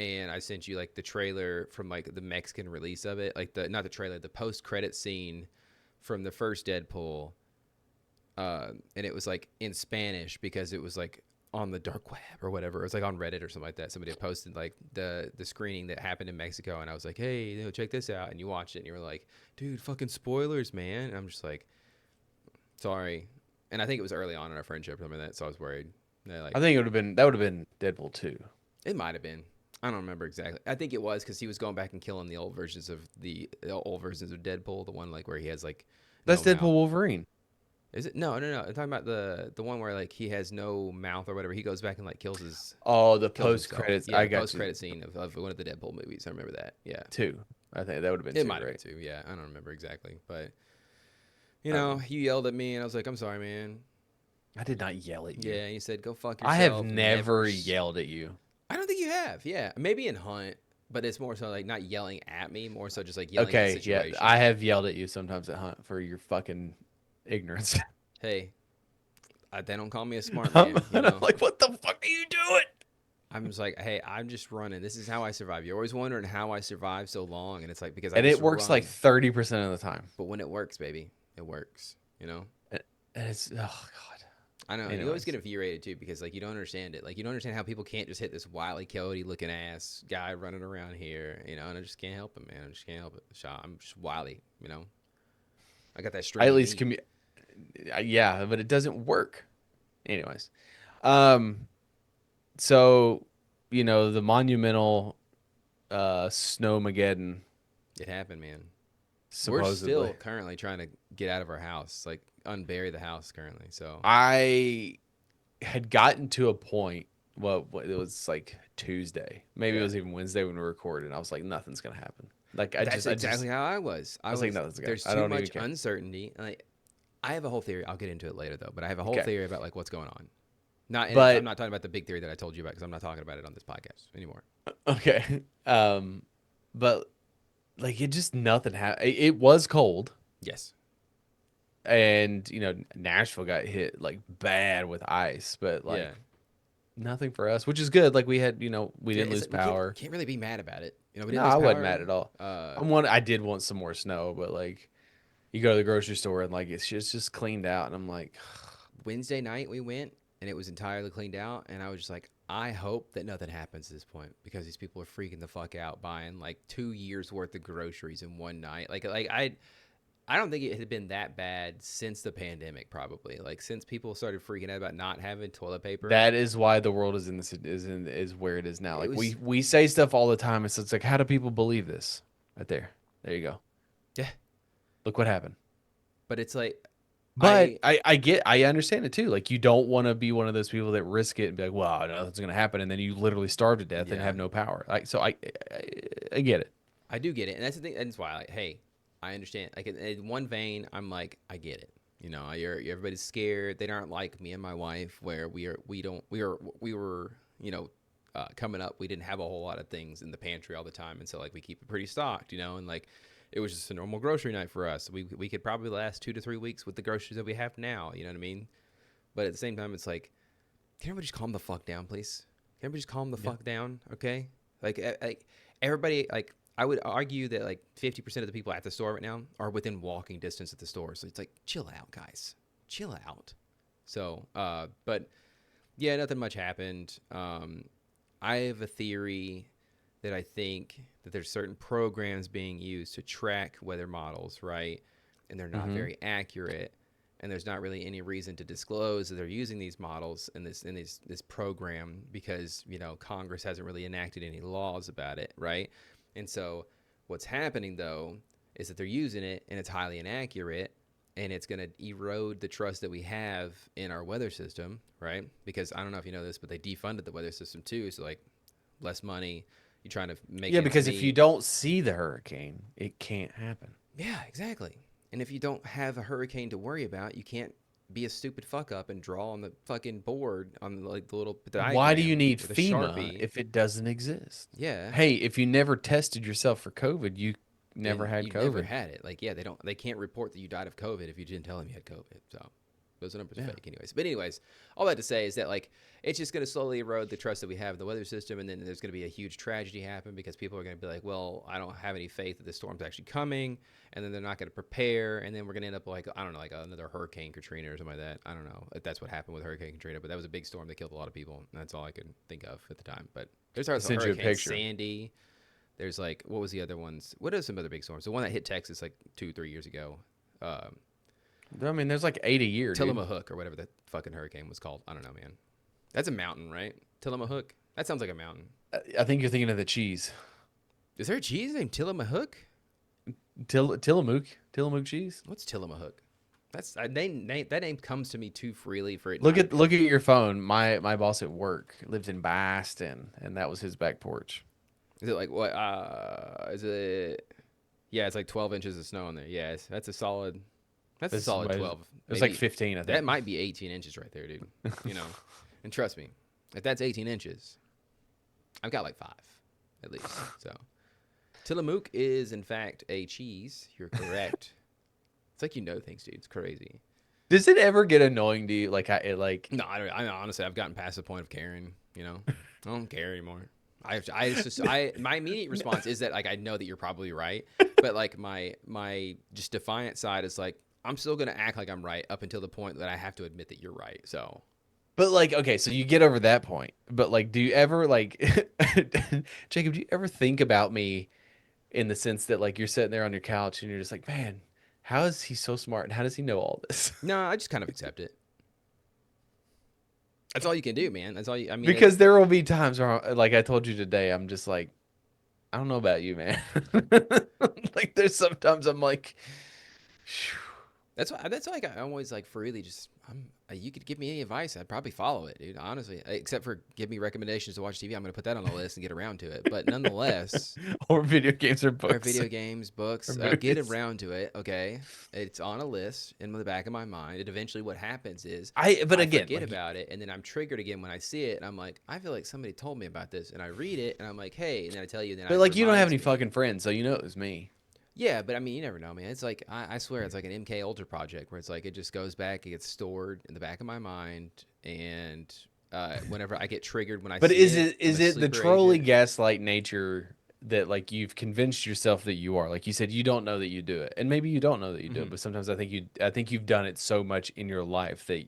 Speaker 2: and I sent you like the trailer from like the Mexican release of it, like the not the trailer, the post credit scene from the first Deadpool, and it was like in Spanish because it was like on the dark web or whatever. It was like on Reddit or something like that. Somebody had posted like the screening that happened in Mexico, and I was like, hey, check this out. And you watched it, and you were like, dude, fucking spoilers, man. And I'm just like, sorry. And I think it was early on in our friendship or something like that, so I was worried. Like,
Speaker 3: I think that would have been Deadpool 2.
Speaker 2: it might have been. I don't remember exactly. I think it was because he was going back and killing the old versions of Deadpool, the one like where he has like
Speaker 3: That's
Speaker 2: no
Speaker 3: Deadpool
Speaker 2: mouth.
Speaker 3: Wolverine.
Speaker 2: Is it? No. I'm talking about the one where like he has no mouth or whatever. He goes back and like kills
Speaker 3: Oh, the
Speaker 2: kills
Speaker 3: post
Speaker 2: himself.
Speaker 3: credits.
Speaker 2: Yeah,
Speaker 3: I
Speaker 2: the
Speaker 3: got
Speaker 2: post
Speaker 3: you.
Speaker 2: credit scene of one of the Deadpool movies. I remember that. Yeah,
Speaker 3: 2. I think that would have been
Speaker 2: it
Speaker 3: 2,
Speaker 2: might have
Speaker 3: right?
Speaker 2: been two. Yeah, I don't remember exactly, but you know, you yelled at me and I was like, I'm sorry, man.
Speaker 3: I did not yell at you.
Speaker 2: Yeah, and you said go fuck
Speaker 3: I have
Speaker 2: yourself.
Speaker 3: never yelled at you.
Speaker 2: I don't think you have. Yeah, maybe in Hunt, but it's more so like not yelling at me, more so just like yelling at the
Speaker 3: Okay, yeah,
Speaker 2: situation.
Speaker 3: I have yelled at you sometimes at Hunt for your fucking ignorance.
Speaker 2: Hey, they don't call me a smart
Speaker 3: I'm,
Speaker 2: man. You know,
Speaker 3: like, what the fuck are you doing?
Speaker 2: I'm just like, hey, I'm just running. This is how I survive. You're always wondering how I survive so long, and it's like because I
Speaker 3: And
Speaker 2: just
Speaker 3: it works
Speaker 2: run.
Speaker 3: like 30% of the time.
Speaker 2: But when it works, baby, it works. You know.
Speaker 3: And it's oh god.
Speaker 2: I know. You always
Speaker 3: Anyways.
Speaker 2: get infuriated too because like you don't understand it. Like you don't understand how people can't just hit this wily coyote looking ass guy running around here. You know, and I just can't help it, man. I just can't help it. I'm just wily. You know. I got that
Speaker 3: I
Speaker 2: string.
Speaker 3: at least yeah, but it doesn't work. Anyways. Um so the monumental Snowmageddon
Speaker 2: It happened, man. We're
Speaker 3: supposedly.
Speaker 2: still currently trying to get out of our house, like unbury the house currently. So
Speaker 3: I had gotten to a point, well, it was like Tuesday. Maybe it was even Wednesday when we recorded. And I was like, nothing's gonna happen. Like
Speaker 2: that's exactly how I was.
Speaker 3: I was like, nothing's gonna
Speaker 2: There's
Speaker 3: I
Speaker 2: too
Speaker 3: don't even
Speaker 2: much
Speaker 3: care.
Speaker 2: uncertainty. Like, I have a whole theory. I'll get into it later though. But I have a whole
Speaker 3: Okay.
Speaker 2: theory about like what's going on. I'm
Speaker 3: But
Speaker 2: not talking about the big theory that I told you about because I'm not talking about it on this podcast anymore.
Speaker 3: okay. But like it just nothing happened. It was cold.
Speaker 2: Yes.
Speaker 3: And Nashville got hit like bad with ice, but like
Speaker 2: Yeah.
Speaker 3: nothing for us, which is good. Like we had, we didn't lose power.
Speaker 2: Can't really be mad about it. You know, we
Speaker 3: No,
Speaker 2: didn't lose
Speaker 3: I
Speaker 2: power.
Speaker 3: wasn't mad at all. I did want some more snow, but like you go to the grocery store and like it's just cleaned out, and I'm like,
Speaker 2: Wednesday night we went and it was entirely cleaned out, and I was just like, I hope that nothing happens at this point because these people are freaking the fuck out buying like 2 years worth of groceries in one night. Like I don't think it had been that bad since the pandemic, probably. Like since people started freaking out about not having toilet paper.
Speaker 3: that is why the world is where it is now. Like
Speaker 2: was-
Speaker 3: we say stuff all the time, and so it's like, how do people believe this? Right there you go.
Speaker 2: Yeah.
Speaker 3: Look what happened.
Speaker 2: But it's like
Speaker 3: But I understand it too. Like you don't want to be one of those people that risk it and be like, well, nothing's gonna happen, and then you literally starve to death and
Speaker 2: Yeah.
Speaker 3: have no power. I get it.
Speaker 2: I do get it, and that's the thing. And that's why, like, hey, I understand. Like in one vein, I'm like, I get it. You know, everybody's scared. They aren't like me and my wife, where we were, you know, coming up. We didn't have a whole lot of things in the pantry all the time, and so like we keep it pretty stocked, you know, and like it was just a normal grocery night for us. We could probably last 2 to 3 weeks with the groceries that we have now. You know what I mean? But at the same time, it's like, can everybody just calm the fuck down, please? Can everybody just calm the fuck down, okay? Like everybody, like I would argue that like 50% of the people at the store right now are within walking distance at the store. So it's like, chill out, guys, chill out. So, but yeah, nothing much happened. I have a theory that I think that there's certain programs being used to track weather models, right? And they're not very accurate. And there's not really any reason to disclose that they're using these models in this program because, you know, Congress hasn't really enacted any laws about it, right? And so what's happening, though, is that they're using it and it's highly inaccurate and it's going to erode the trust that we have in our weather system, right? Because I don't know if you know this, but they defunded the weather system too. So, like, less money. You're trying to make ends
Speaker 3: because if
Speaker 2: meet.
Speaker 3: you don't see the hurricane, it can't happen.
Speaker 2: Yeah, exactly. And if you don't have a hurricane to worry about, you can't be a stupid fuck up and draw on the fucking board on like the little diagram.
Speaker 3: Why do you need
Speaker 2: with a
Speaker 3: FEMA
Speaker 2: Sharpie.
Speaker 3: if it doesn't exist?
Speaker 2: Yeah.
Speaker 3: Hey, if you never tested yourself for COVID, you never had
Speaker 2: you
Speaker 3: COVID.
Speaker 2: never had it. Like, yeah, they can't report that you died of COVID if you didn't tell them you had COVID. So those numbers are fake anyways. But anyways, all that to say is that like it's just going to slowly erode the trust that we have in the weather system, and then there's going to be a huge tragedy happen because people are going to be like, well, I don't have any faith that the storm's actually coming, and then they're not going to prepare, and then we're going to end up like, I don't know, like another Hurricane Katrina or something like that. I don't know if that's what happened with Hurricane Katrina, but that was a big storm that killed a lot of people, and that's all I could think of at the time. But there's also Hurricane Sandy. There's like, what was the other ones? What are some other big storms? The one that hit Texas like 2-3 years ago.
Speaker 3: I mean, there's like 8 a year.
Speaker 2: Tillamook or whatever that fucking hurricane was called. I don't know, man. That's a mountain, right? Tillamook? That sounds like a mountain.
Speaker 3: I think you're thinking of the cheese.
Speaker 2: Is there a cheese named Tillamook?
Speaker 3: Tillamook cheese.
Speaker 2: What's Tillamook? That's that name comes to me too freely for it.
Speaker 3: Look at your phone. My boss at work lives in Boston, and that was his back porch.
Speaker 2: Is it like what? Is it? Yeah, it's like 12 inches of snow in there. Yes, that's a solid. That's a solid 12.
Speaker 3: It was like 15, I think.
Speaker 2: That might be 18 inches right there, dude. You know, and trust me, if that's 18 inches, I've got like 5 at least. So, Tillamook is in fact a cheese. You're correct. It's like you know things, dude. It's crazy.
Speaker 3: Does it ever get annoying to you? Like
Speaker 2: No, I honestly, I've gotten past the point of caring. You know, I don't care anymore. My immediate response is that like I know that you're probably right, but like my just defiant side is like I'm still gonna act like I'm right up until the point that I have to admit that you're right. So,
Speaker 3: but like okay, so you get over that point, but like, do you ever like, Jacob? Do you ever think about me in the sense that like you're sitting there on your couch and you're just like, man, how is he so smart and how does he know all this?
Speaker 2: No, I just kind of accept it. That's all you can do, man. That's all you. I mean,
Speaker 3: because there will be times where, like I told you today, I'm just like, I don't know about you, man. Like there's sometimes I'm like, phew.
Speaker 2: That's why I always like freely just you could give me any advice, I'd probably follow it, dude. Honestly, except for give me recommendations to watch TV. I'm gonna put that on the list and get around to it. But nonetheless,
Speaker 3: or video games or books,
Speaker 2: or video games, books, get around to it. Okay, it's on a list in the back of my mind. And eventually, what happens is I forget about it, and then I'm triggered again when I see it, and I'm like, I feel like somebody told me about this, and I read it, and I'm like, hey, and then I tell you,
Speaker 3: but like you don't have any fucking friends, so you know it was me.
Speaker 2: Yeah, but I mean, you never know, man. It's like I swear, it's like an MK Ultra project where it's like it just goes back, it gets stored in the back of my mind, and whenever I get triggered when I.
Speaker 3: But
Speaker 2: see
Speaker 3: is it the trolley gaslight nature that like you've convinced yourself that you are? Like you said, you don't know that you do it, and maybe you don't know that you do it, but sometimes I think you've done it so much in your life that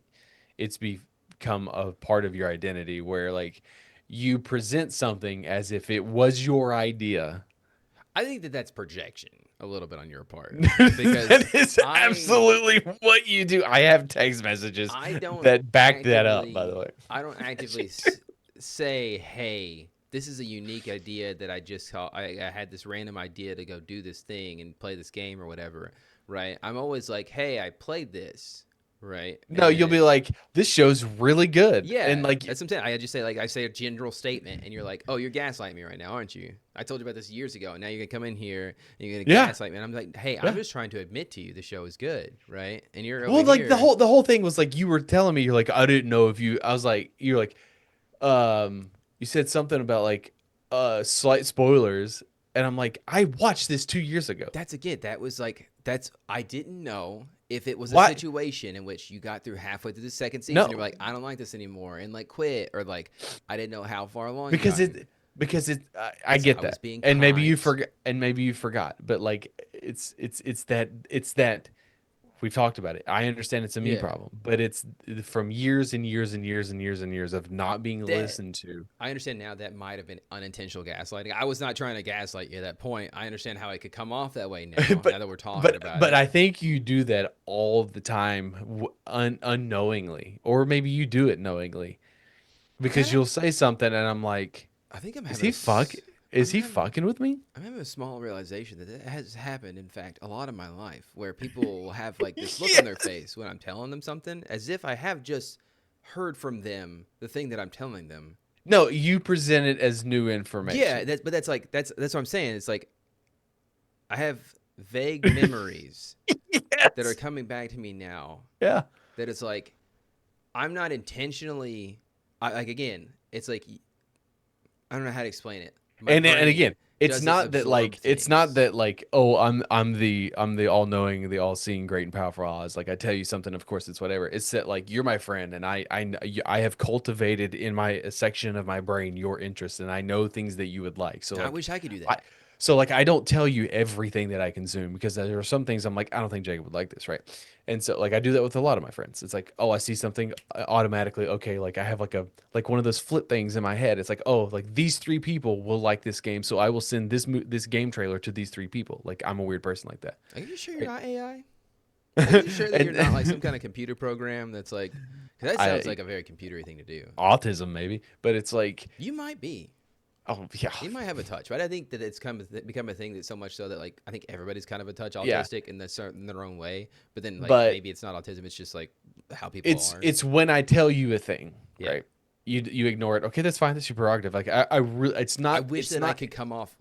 Speaker 3: it's become a part of your identity, where like you present something as if it was your idea.
Speaker 2: I think that's projection a little bit on your part
Speaker 3: because that is absolutely what you do. I have text messages that back that up, by the way.
Speaker 2: I don't actively say, hey, this is a unique idea that I just I had this random idea to go do this thing and play this game or whatever, right? I'm always like, hey, I played this. right?
Speaker 3: No, you'll be like, this show's really good.
Speaker 2: Yeah,
Speaker 3: And like,
Speaker 2: that's what I'm saying. I just say like I say a general statement, and you're like, "Oh, you're gaslighting me right now, aren't you?" I told you about this years ago, and now you're gonna come in here and you're gonna
Speaker 3: yeah,
Speaker 2: gaslight me. And I'm like, "Hey, I'm
Speaker 3: yeah.
Speaker 2: just trying to admit to you the show is good, right?" And you're over
Speaker 3: Well, like
Speaker 2: here.
Speaker 3: the whole thing was like you were telling me, you're like, I didn't know if you. I was like, you're like, you said something about like, slight spoilers, and I'm like, I watched this 2 years ago.
Speaker 2: That's again. That was like that's. I didn't know if it was a
Speaker 3: What?
Speaker 2: situation in which you got through halfway through the second season, you're
Speaker 3: No,
Speaker 2: like, "I don't like this anymore," and like quit, or like, I didn't know how far along you
Speaker 3: because
Speaker 2: got.
Speaker 3: I
Speaker 2: Listen,
Speaker 3: get
Speaker 2: I was
Speaker 3: that,
Speaker 2: being
Speaker 3: and maybe you
Speaker 2: kind.
Speaker 3: forgot, but like, it's that we've talked about it. I understand it's a me
Speaker 2: Yeah.
Speaker 3: problem, but it's from years and years and years and years and years of not being
Speaker 2: That
Speaker 3: listened to.
Speaker 2: I understand now that might have been unintentional gaslighting. I was not trying to gaslight you at that point. I understand how it could come off that way now.
Speaker 3: but
Speaker 2: Now that we're talking about
Speaker 3: but
Speaker 2: it,
Speaker 3: I think you do that all the time, unknowingly, or maybe you do it knowingly,
Speaker 2: I kind
Speaker 3: because
Speaker 2: of.
Speaker 3: you'll say something and I'm like,
Speaker 2: I think I'm
Speaker 3: is
Speaker 2: having
Speaker 3: he fuck? Is
Speaker 2: I'm
Speaker 3: he
Speaker 2: having.
Speaker 3: fucking with me?
Speaker 2: I'm having a small realization that it has happened. In fact, a lot of my life, where people will have like this look on their
Speaker 3: Yes.
Speaker 2: face when I'm telling them something, as if I have just heard from them the thing that I'm telling them.
Speaker 3: No, you present it as new
Speaker 2: Yeah,
Speaker 3: information.
Speaker 2: but that's like that's what I'm saying. It's like I have vague memories that are
Speaker 3: Yes.
Speaker 2: coming back to me now.
Speaker 3: Yeah.
Speaker 2: That it's like I'm not intentionally. Like again, it's like I don't know how to explain it. My
Speaker 3: And again,
Speaker 2: brain doesn't absorb
Speaker 3: it's not
Speaker 2: things.
Speaker 3: that like, oh, I'm the all knowing, the all seeing, great and powerful Oz. Like I tell you something, of course it's whatever. It's that like you're my friend, and I have cultivated in my section of my brain your interest, and I know things that you would like. So
Speaker 2: I
Speaker 3: like,
Speaker 2: wish I could do
Speaker 3: I
Speaker 2: that.
Speaker 3: so like I don't tell you everything that I consume, because there are some things I'm like, I don't think Jacob would like this, right? And so like I do that with a lot of my friends. It's like, oh, I see something, automatically, okay, like I have like one of those flip things in my head. It's like, oh, like these three people will like this game, so I will send this game trailer to these three people. Like I'm a weird person like that.
Speaker 2: Are you sure you're
Speaker 3: Right?
Speaker 2: not AI? Are you sure that you're
Speaker 3: And
Speaker 2: not like some kind of computer program that's like? Because that sounds
Speaker 3: I
Speaker 2: like a very computery thing to do.
Speaker 3: autism maybe, but it's like,
Speaker 2: You might be.
Speaker 3: oh yeah,
Speaker 2: You might have a touch, but I think that it's come become a thing that so much so that like I think everybody's kind of a touch
Speaker 3: yeah,
Speaker 2: autistic in their own way. But then like
Speaker 3: but
Speaker 2: maybe it's not autism; it's just like how people
Speaker 3: it's
Speaker 2: are.
Speaker 3: it's when I tell you a thing,
Speaker 2: Yeah.
Speaker 3: right? You ignore it. Okay, that's fine. That's your prerogative. Like I really,
Speaker 2: I wish
Speaker 3: it's
Speaker 2: that I
Speaker 3: not
Speaker 2: could come off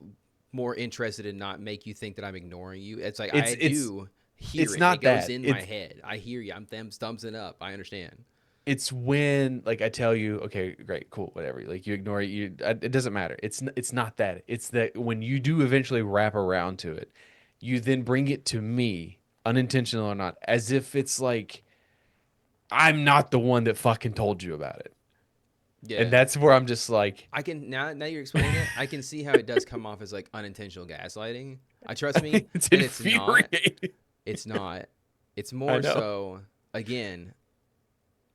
Speaker 2: more interested and not make you think that I'm ignoring you. It's like
Speaker 3: it's
Speaker 2: I
Speaker 3: it's
Speaker 2: do hear
Speaker 3: it's
Speaker 2: it. It
Speaker 3: not
Speaker 2: goes
Speaker 3: that.
Speaker 2: in my head. I hear you. I'm them thumbsing up. I understand.
Speaker 3: It's when like I tell you, okay, great, cool, whatever. Like you ignore it. It doesn't matter. It's not that. It's that when you do eventually wrap around to it, you then bring it to me, unintentional or not, as if it's like I'm not the one that fucking told you about it. And
Speaker 2: Yeah.
Speaker 3: that's where I'm just like,
Speaker 2: I can now you're explaining it. I can see how it does come off as like unintentional gaslighting. I trust me
Speaker 3: it's
Speaker 2: that it's not.
Speaker 3: infuriating.
Speaker 2: It's not. It's
Speaker 3: I
Speaker 2: more
Speaker 3: know.
Speaker 2: so again,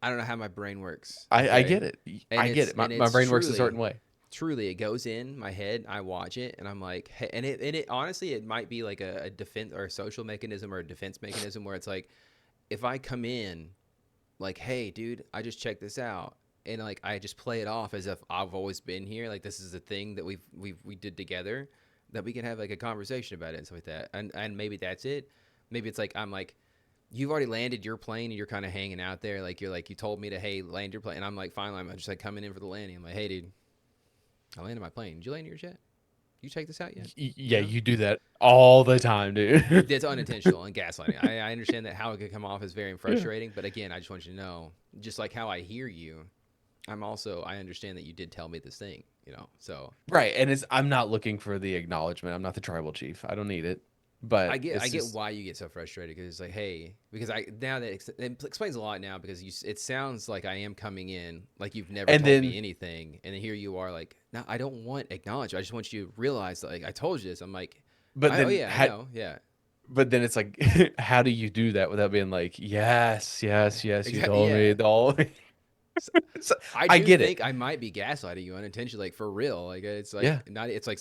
Speaker 2: I don't know how my brain works,
Speaker 3: I
Speaker 2: okay?
Speaker 3: get it.
Speaker 2: And
Speaker 3: I get
Speaker 2: it's
Speaker 3: it.
Speaker 2: and
Speaker 3: My
Speaker 2: it's
Speaker 3: brain works a certain
Speaker 2: truly
Speaker 3: way.
Speaker 2: truly it goes in my head, I watch it and I'm like, hey, and it honestly it might be like a defense or a social mechanism or a defense mechanism where it's like if I come in like, hey, dude, I just checked this out. And like I just play it off as if I've always been here. Like this is a thing that we did together, that we can have like a conversation about it and stuff like that. And maybe that's it. Maybe it's like I'm like, you've already landed your plane and you're kind of hanging out there. Like you're like you told me to hey land your plane. And I'm like finally I'm just like coming in for the landing. I'm like, hey dude, I landed my plane. Did you land yours yet? You check this out yet?
Speaker 3: Yeah,
Speaker 2: No.
Speaker 3: you do that all the time, dude.
Speaker 2: That's unintentional and gaslighting. I understand that how it could come off as very
Speaker 3: Yeah.
Speaker 2: frustrating, but again, I just want you to know, just like how I hear you, I understand that you did tell me this thing, So
Speaker 3: Right, and I'm not looking for the acknowledgement. I'm not the tribal chief. I don't need it. But
Speaker 2: I
Speaker 3: it's
Speaker 2: get
Speaker 3: just
Speaker 2: why you get so frustrated because it's like, hey, because I now that it explains a lot now because it sounds like I am coming in like you've never
Speaker 3: and
Speaker 2: told me
Speaker 3: then
Speaker 2: anything, and then here you are like, no, I don't want acknowledgement. I just want you to realize that like I told you this. I'm like,
Speaker 3: but
Speaker 2: oh
Speaker 3: then
Speaker 2: yeah, I
Speaker 3: ha
Speaker 2: know, yeah,
Speaker 3: but then it's like how do you do that without being like, yes, yes, yes, you
Speaker 2: exactly,
Speaker 3: told me
Speaker 2: yeah.
Speaker 3: the whole
Speaker 2: So,
Speaker 3: so,
Speaker 2: I
Speaker 3: I
Speaker 2: do
Speaker 3: get it.
Speaker 2: think I might be gaslighting you unintentionally, like for real. Like it's
Speaker 3: Yeah.
Speaker 2: like not, it's like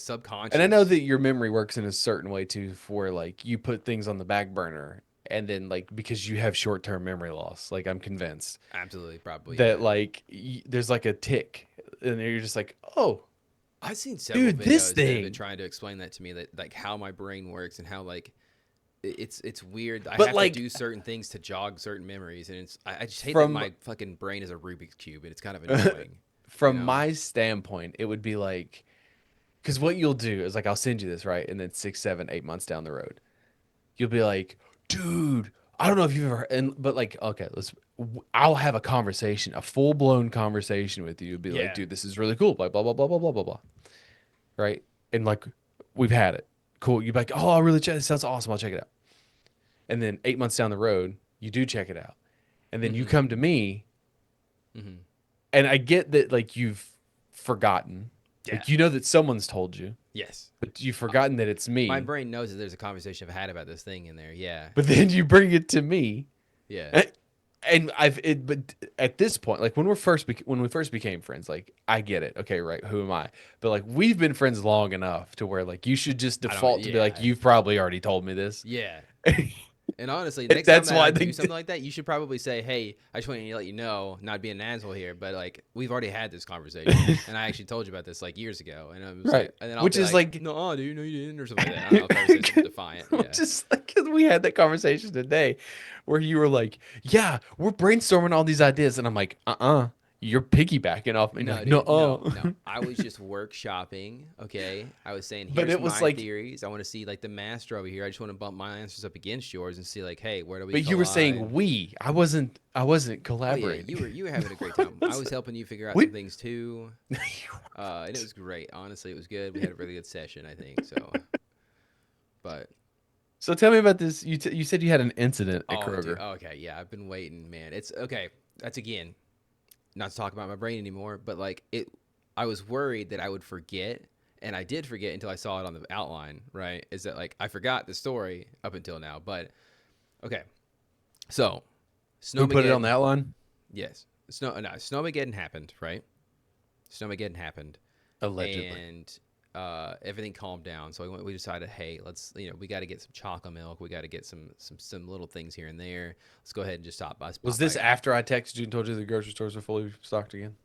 Speaker 3: And I know
Speaker 2: subconscious.
Speaker 3: that your memory works in a certain way too, for like you put things on the back burner and then like because you have short-term memory loss, like I'm convinced
Speaker 2: Absolutely, probably,
Speaker 3: that
Speaker 2: yeah.
Speaker 3: like there's like a tick and you're just like, "Oh,
Speaker 2: I've seen several
Speaker 3: dude, this
Speaker 2: videos that have been
Speaker 3: thing."
Speaker 2: trying to explain that to me, that like how my brain works and how like it's weird. I
Speaker 3: But
Speaker 2: have
Speaker 3: like
Speaker 2: to do certain things to jog certain memories, and I just hate that
Speaker 3: from
Speaker 2: my fucking brain is a Rubik's cube, and it's kind of annoying.
Speaker 3: from my standpoint, it would be like, because what you'll do is like I'll send you this, right, and then 6, 7, 8 months down the road, you'll be like, dude, I don't know if you've ever, but like, okay, I'll have a conversation, a full blown conversation with you. Be like,
Speaker 2: Yeah.
Speaker 3: dude, this is really cool, blah blah blah blah blah blah blah blah, right? And like, we've had it, cool. You're like, oh, I really check. It sounds awesome. I'll check it out. And then 8 months down the road, you do check it out, and then you
Speaker 2: Mm-hmm.
Speaker 3: come to me,
Speaker 2: Mm-hmm.
Speaker 3: and I get that like you've forgotten,
Speaker 2: Yeah.
Speaker 3: like you know that someone's told you,
Speaker 2: Yes.
Speaker 3: but you've forgotten that it's
Speaker 2: My
Speaker 3: me.
Speaker 2: brain knows that there's a conversation I've had about this thing in there. Yeah.
Speaker 3: But then you bring it to me,
Speaker 2: Yeah.
Speaker 3: and but at this point, like when we first became friends, like I get it. Okay, right? Who am I? But like we've been friends long enough to where like you should just
Speaker 2: I don't.
Speaker 3: default to be like,
Speaker 2: Yeah.
Speaker 3: you've probably already told me this.
Speaker 2: Yeah.
Speaker 3: And
Speaker 2: And honestly, next time
Speaker 3: that's
Speaker 2: that
Speaker 3: why
Speaker 2: I
Speaker 3: they
Speaker 2: do something like that, you should probably say, "Hey, I just want to let you know, not being an asshole here, but like we've already had this conversation, and I actually told you about this like years ago." And I was
Speaker 3: Right.
Speaker 2: like, and then I'll
Speaker 3: Which
Speaker 2: be
Speaker 3: is
Speaker 2: like,
Speaker 3: like-
Speaker 2: "No, dude, no, you didn't," or something like that. I don't know if I was something defiant. Yeah.
Speaker 3: just like 'cause we had that conversation today, where you were like, "Yeah, we're brainstorming all these ideas," and I'm like, you're piggybacking off me."
Speaker 2: No,
Speaker 3: Like,
Speaker 2: dude,
Speaker 3: no.
Speaker 2: no. I was just workshopping. Okay, I was saying,
Speaker 3: But
Speaker 2: here's
Speaker 3: it was
Speaker 2: my
Speaker 3: like-
Speaker 2: theories. I want to see like the master over here. I just want to bump my answers up against yours and see like, hey, where do we?
Speaker 3: But you were saying
Speaker 2: collide?
Speaker 3: we. I wasn't
Speaker 2: Oh yeah,
Speaker 3: collaborating.
Speaker 2: you were having a great time. I was helping you figure out
Speaker 3: We-
Speaker 2: some things too, and it was great. Honestly, it was good. We had a really good session, I think. So, but
Speaker 3: So tell me about this. You said you had an incident at
Speaker 2: oh,
Speaker 3: Kroger.
Speaker 2: dude, okay, yeah, I've been waiting, man. It's okay. That's again, not to talk about my brain anymore, but like it, I was worried that I would forget, and I did forget until I saw it on the outline. Right? Is that like I forgot the story up until now, but okay. So,
Speaker 3: Who put it on
Speaker 2: Snowmageddon-
Speaker 3: the outline?
Speaker 2: Yes. Snowmageddon happened, right? Snowmageddon happened.
Speaker 3: Allegedly.
Speaker 2: And everything calmed down. So we decided, hey, let's, we got to get some chocolate milk. We got to get some little things here and there. Let's go ahead and just stop by.
Speaker 3: Was this after I texted you and told you the grocery stores are fully stocked again?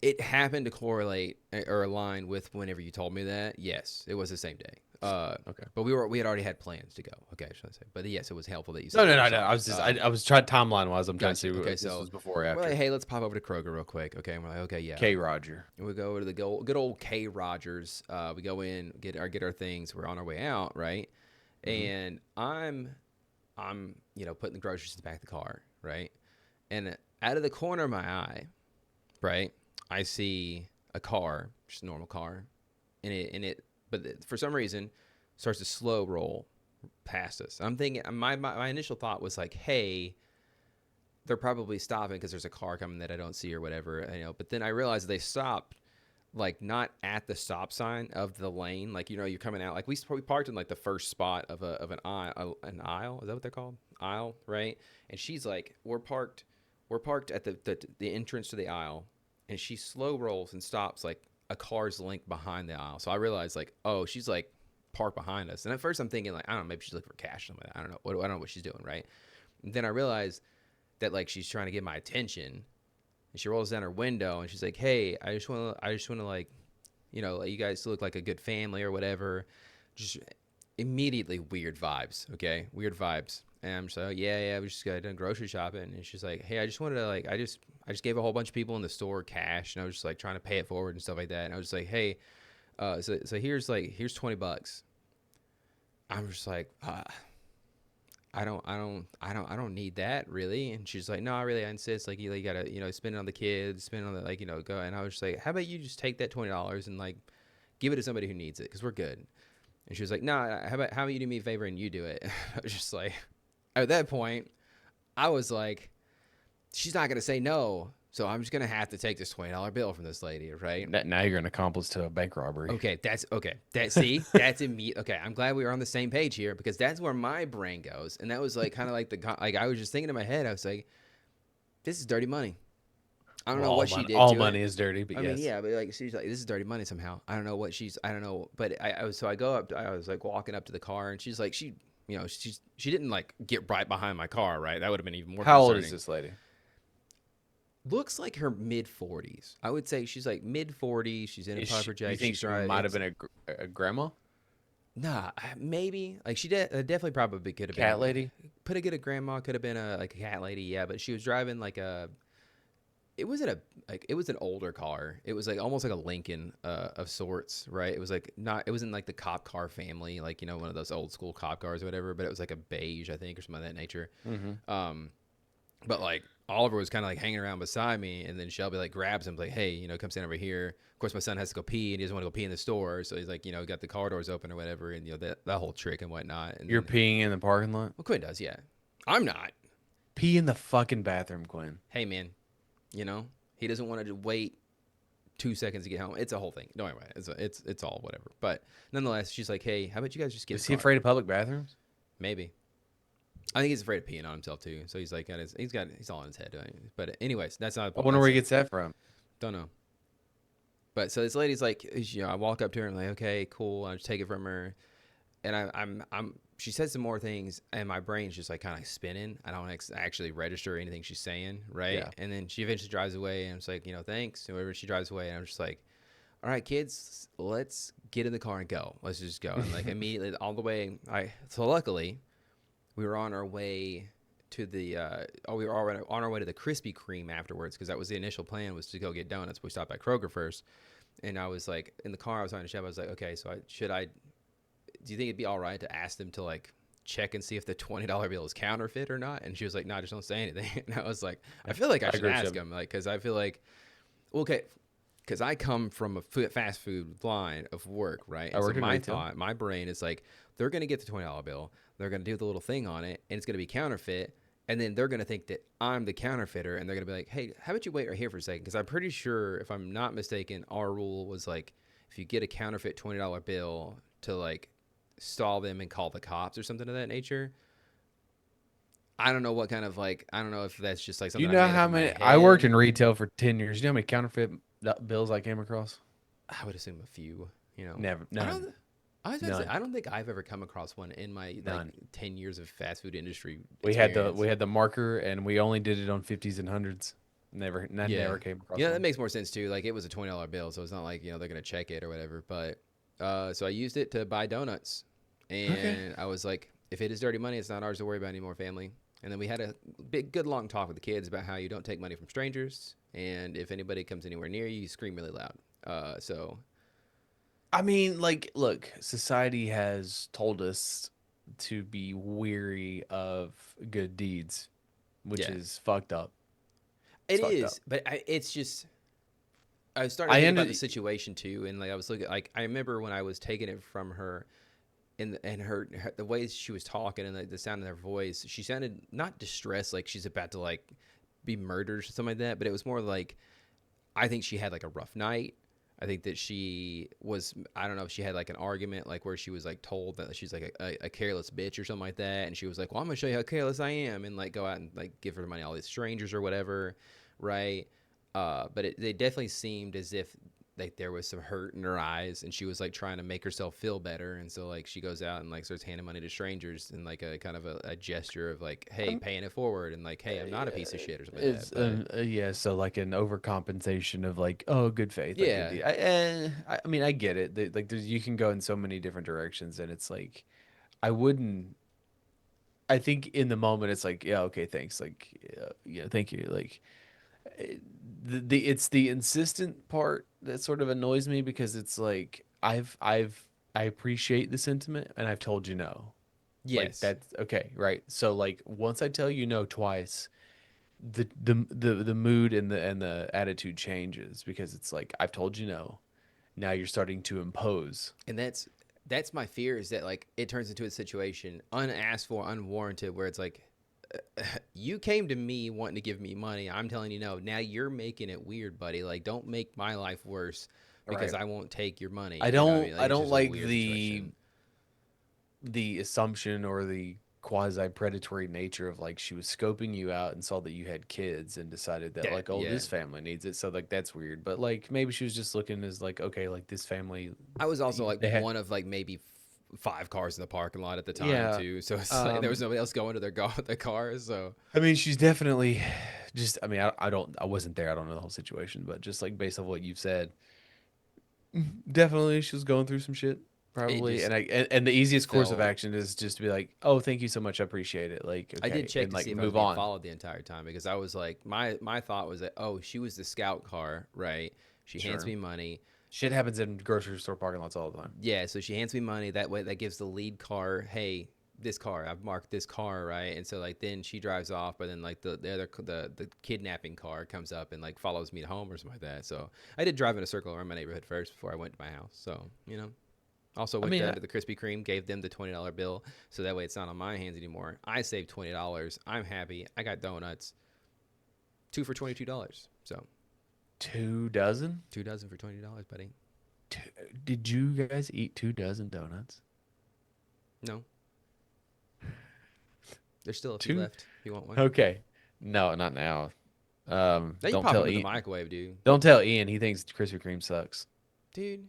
Speaker 2: It happened to correlate or align with whenever you told me that. Yes, it was the same day.
Speaker 3: Okay.
Speaker 2: But we had already had plans to go. Okay, should I say? But yes, it was helpful that you said.
Speaker 3: No.
Speaker 2: that.
Speaker 3: I was just I was trying timeline wise. I'm trying to see
Speaker 2: Gotcha.
Speaker 3: what
Speaker 2: Okay,
Speaker 3: this
Speaker 2: so
Speaker 3: was before or after.
Speaker 2: we're like, hey, let's pop over to Kroger real quick. Okay, and we're like, okay, yeah.
Speaker 3: K. Roger.
Speaker 2: And we go over to the good old K. Rogers. We go in, get our things. We're on our way out, right? And I'm putting the groceries in the back of the car, right? And out of the corner of my eye, right, I see a car, just a normal car, but for some reason starts to slow roll past us. I'm thinking my initial thought was like, hey, they're probably stopping because there's a car coming that I don't see or whatever, But then I realized they stopped, like not at the stop sign of the lane, like you're coming out. Like we parked in like the first spot of an aisle. Is that what they're called? Aisle, right? And she's like, we're parked at the entrance to the aisle, and she slow rolls and stops like a car's length behind the aisle. So I realized like, oh, she's like parked behind us. And at first I'm thinking like, I don't know, maybe she's looking for cash or something. I don't know. I don't know what she's doing, right? And then I realized that like she's trying to get my attention, and she rolls down her window and she's like, hey, I just want to like, like you guys look like a good family or whatever. Just immediately weird vibes. Okay. Weird vibes. And I'm just like, oh, yeah, we just got done grocery shopping. And she's like, hey, I just wanted to like, I just gave a whole bunch of people in the store cash, and I was just like trying to pay it forward and stuff like that. And I was just like, hey, so here's $20. I'm just like, I don't need that really. And she's like, no, I really insist. Like you gotta, spend it on the kids, spend it on the, go. And I was just like, how about you just take that $20 and like give it to somebody who needs it? 'Cause we're good. And she was like, no, how about you do me a favor and you do it? I was just like, at that point, I was like, she's not going to say no. So I'm just going to have to take this $20 bill from this lady, right?
Speaker 3: Now you're an accomplice to a bank robbery.
Speaker 2: Okay, that's immediate. Okay, I'm glad we were on the same page here, because that's where my brain goes. And that was like kind of like I was just thinking in my head, I was like, this is dirty money. I don't know what she did.
Speaker 3: All
Speaker 2: to
Speaker 3: money
Speaker 2: it.
Speaker 3: is dirty, but
Speaker 2: I
Speaker 3: yes.
Speaker 2: mean, yeah, but like she's like, this is dirty money somehow. I don't know what I don't know, but I go up. I was like walking up to the car, and she's like, she didn't like get right behind my car, right? That would have been even more.
Speaker 3: How
Speaker 2: concerning.
Speaker 3: old is this lady?
Speaker 2: Looks like her mid-40s. I would say she's like mid-40s. She's in a puffer jacket.
Speaker 3: You think she might have been a grandma?
Speaker 2: Nah, maybe like she definitely probably could have
Speaker 3: Cat
Speaker 2: been
Speaker 3: lady?
Speaker 2: put a good grandma, could have been a like a cat lady, yeah, but she was driving like a it wasn't a like it was an older car. It was like almost like a Lincoln of sorts, right? It was like not it wasn't like the cop car family, like you know one of those old school cop cars or whatever, but it was like a beige, I think, or something of that nature.
Speaker 3: Mm-hmm.
Speaker 2: But like Oliver was kind of like hanging around beside me, and then Shelby like grabs him, like, "Hey, you know, come stand over here." Of course, my son has to go pee, and he doesn't want to go pee in the store, so he's like, you know, got the car doors open or whatever, and you know that whole trick and whatnot. And
Speaker 3: You're
Speaker 2: then,
Speaker 3: peeing in the parking lot?
Speaker 2: well, Quinn does, yeah. I'm not.
Speaker 3: Pee in the fucking bathroom, Quinn.
Speaker 2: Hey, man, you know he doesn't want to wait 2 seconds to get home. It's a whole thing. No, anyway, it's all whatever. But nonetheless, she's like, "Hey, how about you guys just get
Speaker 3: Is
Speaker 2: a
Speaker 3: he
Speaker 2: car?"
Speaker 3: afraid of public bathrooms?
Speaker 2: Maybe. I think he's afraid of peeing on himself too. So he's like, he's all in his head. But anyways, that's not.
Speaker 3: I wonder where he gets that from.
Speaker 2: Don't know. But so this lady's like, you know, I walk up to her and I'm like, okay, cool. I just take it from her, and she says some more things, and my brain's just like kind of spinning. I don't actually register anything she's saying, right?
Speaker 3: Yeah.
Speaker 2: And then she eventually drives away, and I'm just like, you know, thanks. And whenever she drives away, and I'm just like, all right, kids, let's get in the car and go. Let's just go. And like immediately, all the way. So luckily, we were on our way to the we were already on our way to the Krispy Kreme afterwards, because that was the initial plan, was to go get donuts. We stopped at Kroger first, and I was like in the car, I was talking to Chef, I was like, okay, so do you think it'd be all right to ask them to like check and see if the $20 bill is counterfeit or not? And she was like, no, just don't say anything. And I was like, I feel like I should
Speaker 3: agree,
Speaker 2: ask
Speaker 3: Chef.
Speaker 2: them, like, because I feel like, well, okay, because I come from a fast food line of work, right?
Speaker 3: I
Speaker 2: And so
Speaker 3: worked in
Speaker 2: my
Speaker 3: retail.
Speaker 2: thought, my brain is like, they're going to get the $20 bill, they're going to do the little thing on it, and it's going to be counterfeit. And then they're going to think that I'm the counterfeiter, and they're going to be like, hey, how about you wait right here for a second? Because I'm pretty sure, if I'm not mistaken, our rule was like, if you get a counterfeit $20 bill, to like stall them and call the cops or something of that nature. I don't know what kind of like, I don't know if that's just like
Speaker 3: Do you
Speaker 2: something I
Speaker 3: know
Speaker 2: made up
Speaker 3: how
Speaker 2: in my
Speaker 3: many? I worked
Speaker 2: head.
Speaker 3: in retail for 10 years. You know how many counterfeit bills I came across?
Speaker 2: I would assume a few, you know.
Speaker 3: Never.
Speaker 2: I
Speaker 3: None.
Speaker 2: don't, I was gonna say,
Speaker 3: None.
Speaker 2: I don't think I've ever come across one in my like
Speaker 3: None.
Speaker 2: 10 years of fast food industry
Speaker 3: We had
Speaker 2: experience.
Speaker 3: the marker, and we only did it on 50s and hundreds.
Speaker 2: Yeah.
Speaker 3: Never came across
Speaker 2: Yeah, that
Speaker 3: one.
Speaker 2: makes more sense too. Like it was a $20 bill, so it's not like, you know, they're gonna check it or whatever. But so I used it to buy donuts,
Speaker 3: Okay.
Speaker 2: and I was like, if it is dirty money, it's not ours to worry about anymore, family. And then we had a good long talk with the kids about how you don't take money from strangers, and if anybody comes anywhere near you, you scream really loud. So
Speaker 3: I mean, like, look, society has told us to be weary of good deeds, which
Speaker 2: yeah,
Speaker 3: is fucked up.
Speaker 2: it
Speaker 3: It's fucked up.
Speaker 2: is. But it's just I was starting to
Speaker 3: I
Speaker 2: think about the
Speaker 3: ended.
Speaker 2: situation too, and like I was looking, like I remember when I was taking it from her, and her the way she was talking and the sound of her voice, she sounded not distressed, like she's about to like be murdered or something like that, but it was more like I think she had like a rough night. I think that she was, I don't know if she had like an argument, like where she was like told that she's like a careless bitch or something like that. And she was like, well, I'm going to show you how careless I am. And like go out and like give her money to all these strangers or whatever. Right. But they definitely seemed as if like there was some hurt in her eyes, and she was like trying to make herself feel better. And so like she goes out and like starts handing money to strangers in like a kind of a gesture of like, hey, paying it forward, and like, hey, I'm not a piece of shit or something like
Speaker 3: It's
Speaker 2: that. But
Speaker 3: yeah, so like an overcompensation of like, oh, good faith, like good
Speaker 2: yeah,
Speaker 3: deed. I mean, I get it. Like, you can go in so many different directions, and it's like, I wouldn't. I think in the moment, it's like, yeah, okay, thanks, like, yeah, thank you, like, eh, it's the insistent part that sort of annoys me, because it's like I appreciate the sentiment, and I've told you no, like
Speaker 2: yes.
Speaker 3: that's okay, right? So like once I tell you no twice, the mood and the attitude changes, because it's like, I've told you no. Now you're starting to impose.
Speaker 2: And that's my fear, is that like it turns into a situation unasked for, unwarranted, where it's like you came to me wanting to give me money, I'm telling you no, now you're making it weird, buddy. Like don't make my life worse because
Speaker 3: Right.
Speaker 2: I won't take your money,
Speaker 3: I
Speaker 2: you know what I
Speaker 3: don't
Speaker 2: mean? Like
Speaker 3: I
Speaker 2: it's
Speaker 3: don't
Speaker 2: just a
Speaker 3: like
Speaker 2: weird situation.
Speaker 3: the assumption or the quasi predatory nature of like, she was scoping you out and saw that you had kids and decided that
Speaker 2: That
Speaker 3: like, oh,
Speaker 2: yeah,
Speaker 3: this family needs it, so like that's weird. But like maybe she was just looking as like, okay, like this family,
Speaker 2: I was also like
Speaker 3: they had,
Speaker 2: one of like maybe 5 cars in the parking lot at the time
Speaker 3: yeah.
Speaker 2: too, so it's like there was
Speaker 3: um
Speaker 2: nobody else going to their cars. So
Speaker 3: I mean, she's definitely just, I mean, I wasn't there. I don't know the whole situation, but just like based on what you've said, definitely she was going through some shit. probably.
Speaker 2: just
Speaker 3: And the easiest course of
Speaker 2: felt.
Speaker 3: action is just to be like, oh, thank you so much, I appreciate it. Like,
Speaker 2: I did
Speaker 3: okay,
Speaker 2: check
Speaker 3: and
Speaker 2: to
Speaker 3: like
Speaker 2: see if I was
Speaker 3: move
Speaker 2: being
Speaker 3: on.
Speaker 2: followed the entire time because I was like, my thought was that, oh, she was the scout car, right? She hands
Speaker 3: Sure.
Speaker 2: me money.
Speaker 3: Shit happens in grocery store parking lots all the time.
Speaker 2: Yeah, so she hands me money. That way, that gives the lead car, hey, this car, I've marked this car, right? And so like then she drives off, but then like the kidnapping car comes up and like follows me home or something like that. So I did drive in a circle around my neighborhood first before I went to my house. So also
Speaker 3: I
Speaker 2: went
Speaker 3: mean,
Speaker 2: down to the Krispy Kreme, gave them the $20 bill, so that way it's not on my hands anymore. I saved $20. I'm happy. I got donuts, two for $22. So
Speaker 3: 2 dozen.
Speaker 2: 2 dozen for $20, buddy.
Speaker 3: Did you guys eat 2 dozen donuts?
Speaker 2: No, there's still a few
Speaker 3: Two.
Speaker 2: left. You want one?
Speaker 3: Okay. No, not now.
Speaker 2: Now you
Speaker 3: Don't
Speaker 2: pop
Speaker 3: tell
Speaker 2: them in the
Speaker 3: Ian.
Speaker 2: microwave, dude.
Speaker 3: Don't tell Ian. He thinks Krispy Kreme sucks.
Speaker 2: Dude,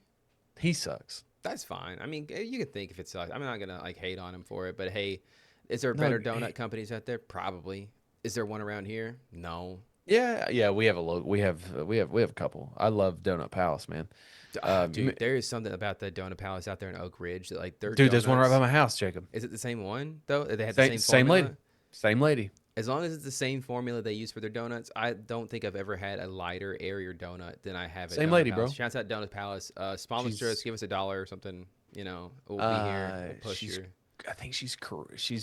Speaker 3: He sucks.
Speaker 2: that's fine. I mean, you can think if it sucks. I'm not gonna like hate on him for it, but hey, is there
Speaker 3: No.
Speaker 2: better donut companies out there? Probably. Is there one around here? No.
Speaker 3: Yeah. We have a couple. I love Donut Palace, man.
Speaker 2: Dude, there is something about the donut palace out there in Oak Ridge that like their
Speaker 3: Dude, there's one right by
Speaker 2: donuts.
Speaker 3: my house, Jacob.
Speaker 2: Is it the same one though? They have the
Speaker 3: Same,
Speaker 2: same
Speaker 3: same lady.
Speaker 2: formula.
Speaker 3: Same lady.
Speaker 2: As long as it's the same formula they use for their donuts, I don't think I've ever had a lighter, airier donut than I have at
Speaker 3: Same
Speaker 2: Donut
Speaker 3: lady,
Speaker 2: Palace.
Speaker 3: bro.
Speaker 2: Shouts out Donut Palace. Sponsor us,
Speaker 3: She's
Speaker 2: give us $1 or something. We'll be here. We'll push
Speaker 3: she's
Speaker 2: your.
Speaker 3: I think she's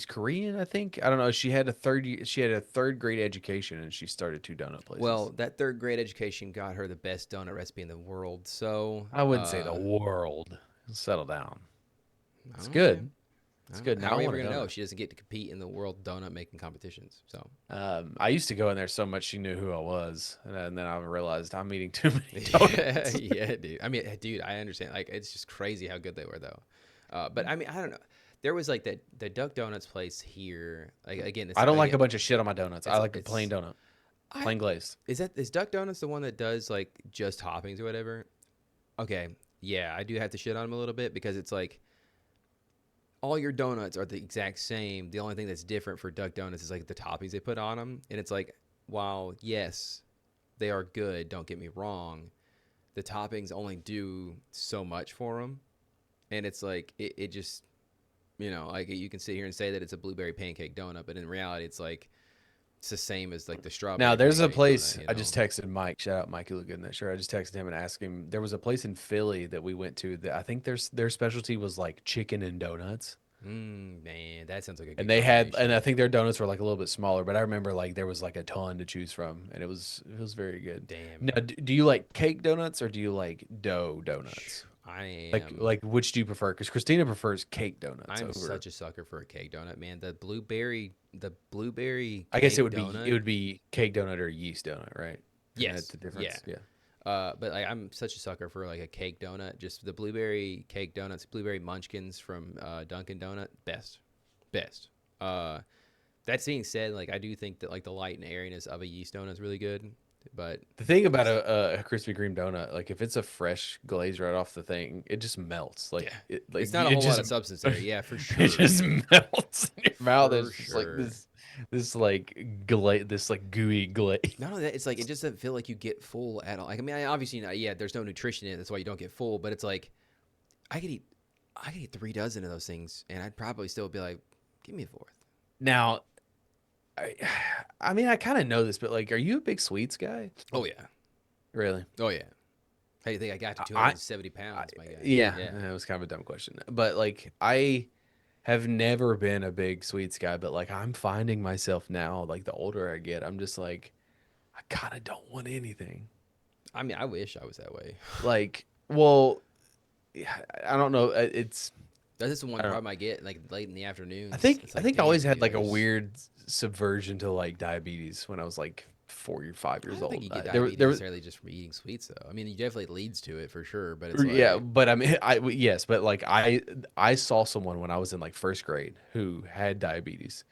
Speaker 3: Korean, I think. I don't know. She had a third grade education and she started 2 donut places.
Speaker 2: Well, that third grade education got her the best donut recipe in the world. So
Speaker 3: I wouldn't say the world. Settle down. It's
Speaker 2: okay.
Speaker 3: good. It's good. Now
Speaker 2: How are
Speaker 3: I
Speaker 2: we
Speaker 3: want
Speaker 2: ever
Speaker 3: a
Speaker 2: gonna know?
Speaker 3: donut.
Speaker 2: She doesn't get to compete in the world donut making competitions. So
Speaker 3: I used to go in there so much she knew who I was, and then I realized I'm eating too many
Speaker 2: yeah,
Speaker 3: donuts.
Speaker 2: yeah, dude. I mean, dude, I understand. Like, it's just crazy how good they were, though. But I mean, I don't know. There was like the Duck Donuts place here. Like again,
Speaker 3: I don't like a bunch of shit on my donuts. I like a
Speaker 2: it's
Speaker 3: plain donut, plain glazed.
Speaker 2: is Duck Donuts the one that does like just toppings or whatever? Okay, yeah, I do have to shit on them a little bit because it's like all your donuts are the exact same. The only thing that's different for Duck Donuts is like the toppings they put on them, and it's like, while yes, they are good. Don't get me wrong, the toppings only do so much for them, and it's like it just like you can sit here and say that it's a blueberry pancake donut, but in reality, it's like it's the same as like the strawberry.
Speaker 3: Now there's a
Speaker 2: pancake
Speaker 3: place
Speaker 2: donut,
Speaker 3: I just texted Mike. Shout out Mike, you look good in that shirt. I just texted him and asked him. There was a place in Philly that we went to that I think their specialty was like chicken and donuts.
Speaker 2: Man, that sounds like a good
Speaker 3: And they had,
Speaker 2: combination.
Speaker 3: and I think their donuts were like a little bit smaller, but I remember like there was like a ton to choose from, and it was very good.
Speaker 2: Damn.
Speaker 3: Now, do you like cake donuts or do you like dough donuts?
Speaker 2: I am
Speaker 3: Like which do you prefer? Because Christina prefers cake donuts.
Speaker 2: I'm
Speaker 3: over,
Speaker 2: such a sucker for a cake donut, man. The blueberry
Speaker 3: I guess
Speaker 2: cake
Speaker 3: it would be cake donut or yeast donut, right? And
Speaker 2: Yes.
Speaker 3: that's the difference. Yeah.
Speaker 2: But like I'm such a sucker for like a cake donut. Just the blueberry cake donuts, blueberry munchkins from Dunkin' Donut, best. That being said, like I do think that like the light and airiness of a yeast donut is really good. But
Speaker 3: The thing about a Krispy Kreme donut, like if it's a fresh glaze right off the thing, it just melts. Like
Speaker 2: yeah,
Speaker 3: like
Speaker 2: it's not a
Speaker 3: it
Speaker 2: whole
Speaker 3: just
Speaker 2: lot of substance there. Yeah, for sure.
Speaker 3: it just melts in your mouth.
Speaker 2: For
Speaker 3: It's just like
Speaker 2: sure.
Speaker 3: this like glaze, this like gooey glaze.
Speaker 2: Not only that, it's like it just doesn't feel like you get full at all. Like I mean, obviously, yeah, there's no nutrition in it. That's why you don't get full. But it's like I could eat 3 dozen of those things, and I'd probably still be like, give me a fourth.
Speaker 3: Now, I, I mean, I kind of know this, but like, are you a big sweets guy?
Speaker 2: Oh yeah,
Speaker 3: Really?
Speaker 2: oh yeah. How do you think I got to
Speaker 3: I
Speaker 2: 270 pounds, my guy?
Speaker 3: yeah, that was kind of a dumb question, but like I have never been a big sweets guy, but like I'm finding myself now, like the older I get, I'm just like I kind of don't want anything.
Speaker 2: I mean, I wish I was that way.
Speaker 3: Like, well, yeah, I don't know. It's
Speaker 2: That's just the one
Speaker 3: I don't
Speaker 2: problem I get, like late in the afternoons.
Speaker 3: I think
Speaker 2: It's
Speaker 3: I
Speaker 2: like,
Speaker 3: think I always
Speaker 2: damn,
Speaker 3: had
Speaker 2: dude,
Speaker 3: like a weird subversion to like diabetes when I was like 4 or 5
Speaker 2: I
Speaker 3: years
Speaker 2: don't think
Speaker 3: old.
Speaker 2: you get
Speaker 3: There,
Speaker 2: diabetes
Speaker 3: there was
Speaker 2: necessarily just from eating sweets, though. I mean, it definitely leads to it for sure, but it's
Speaker 3: yeah,
Speaker 2: like,
Speaker 3: but I mean, yes, but like I saw someone when I was in like first grade who had diabetes,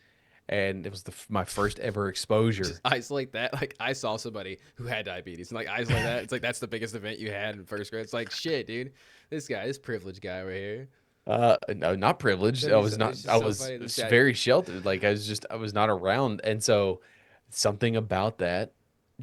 Speaker 3: and it was my first ever exposure.
Speaker 2: just isolate that. Like, I saw somebody who had diabetes, and like isolate that. It's like that's the biggest event you had in first grade. It's like shit, dude. This privileged guy right here.
Speaker 3: No, not privileged.
Speaker 2: That'd
Speaker 3: I
Speaker 2: be
Speaker 3: was
Speaker 2: so-
Speaker 3: not.
Speaker 2: it's just
Speaker 3: I
Speaker 2: so
Speaker 3: was
Speaker 2: funny, this guy-
Speaker 3: very sheltered. Like I was not around, and so something about that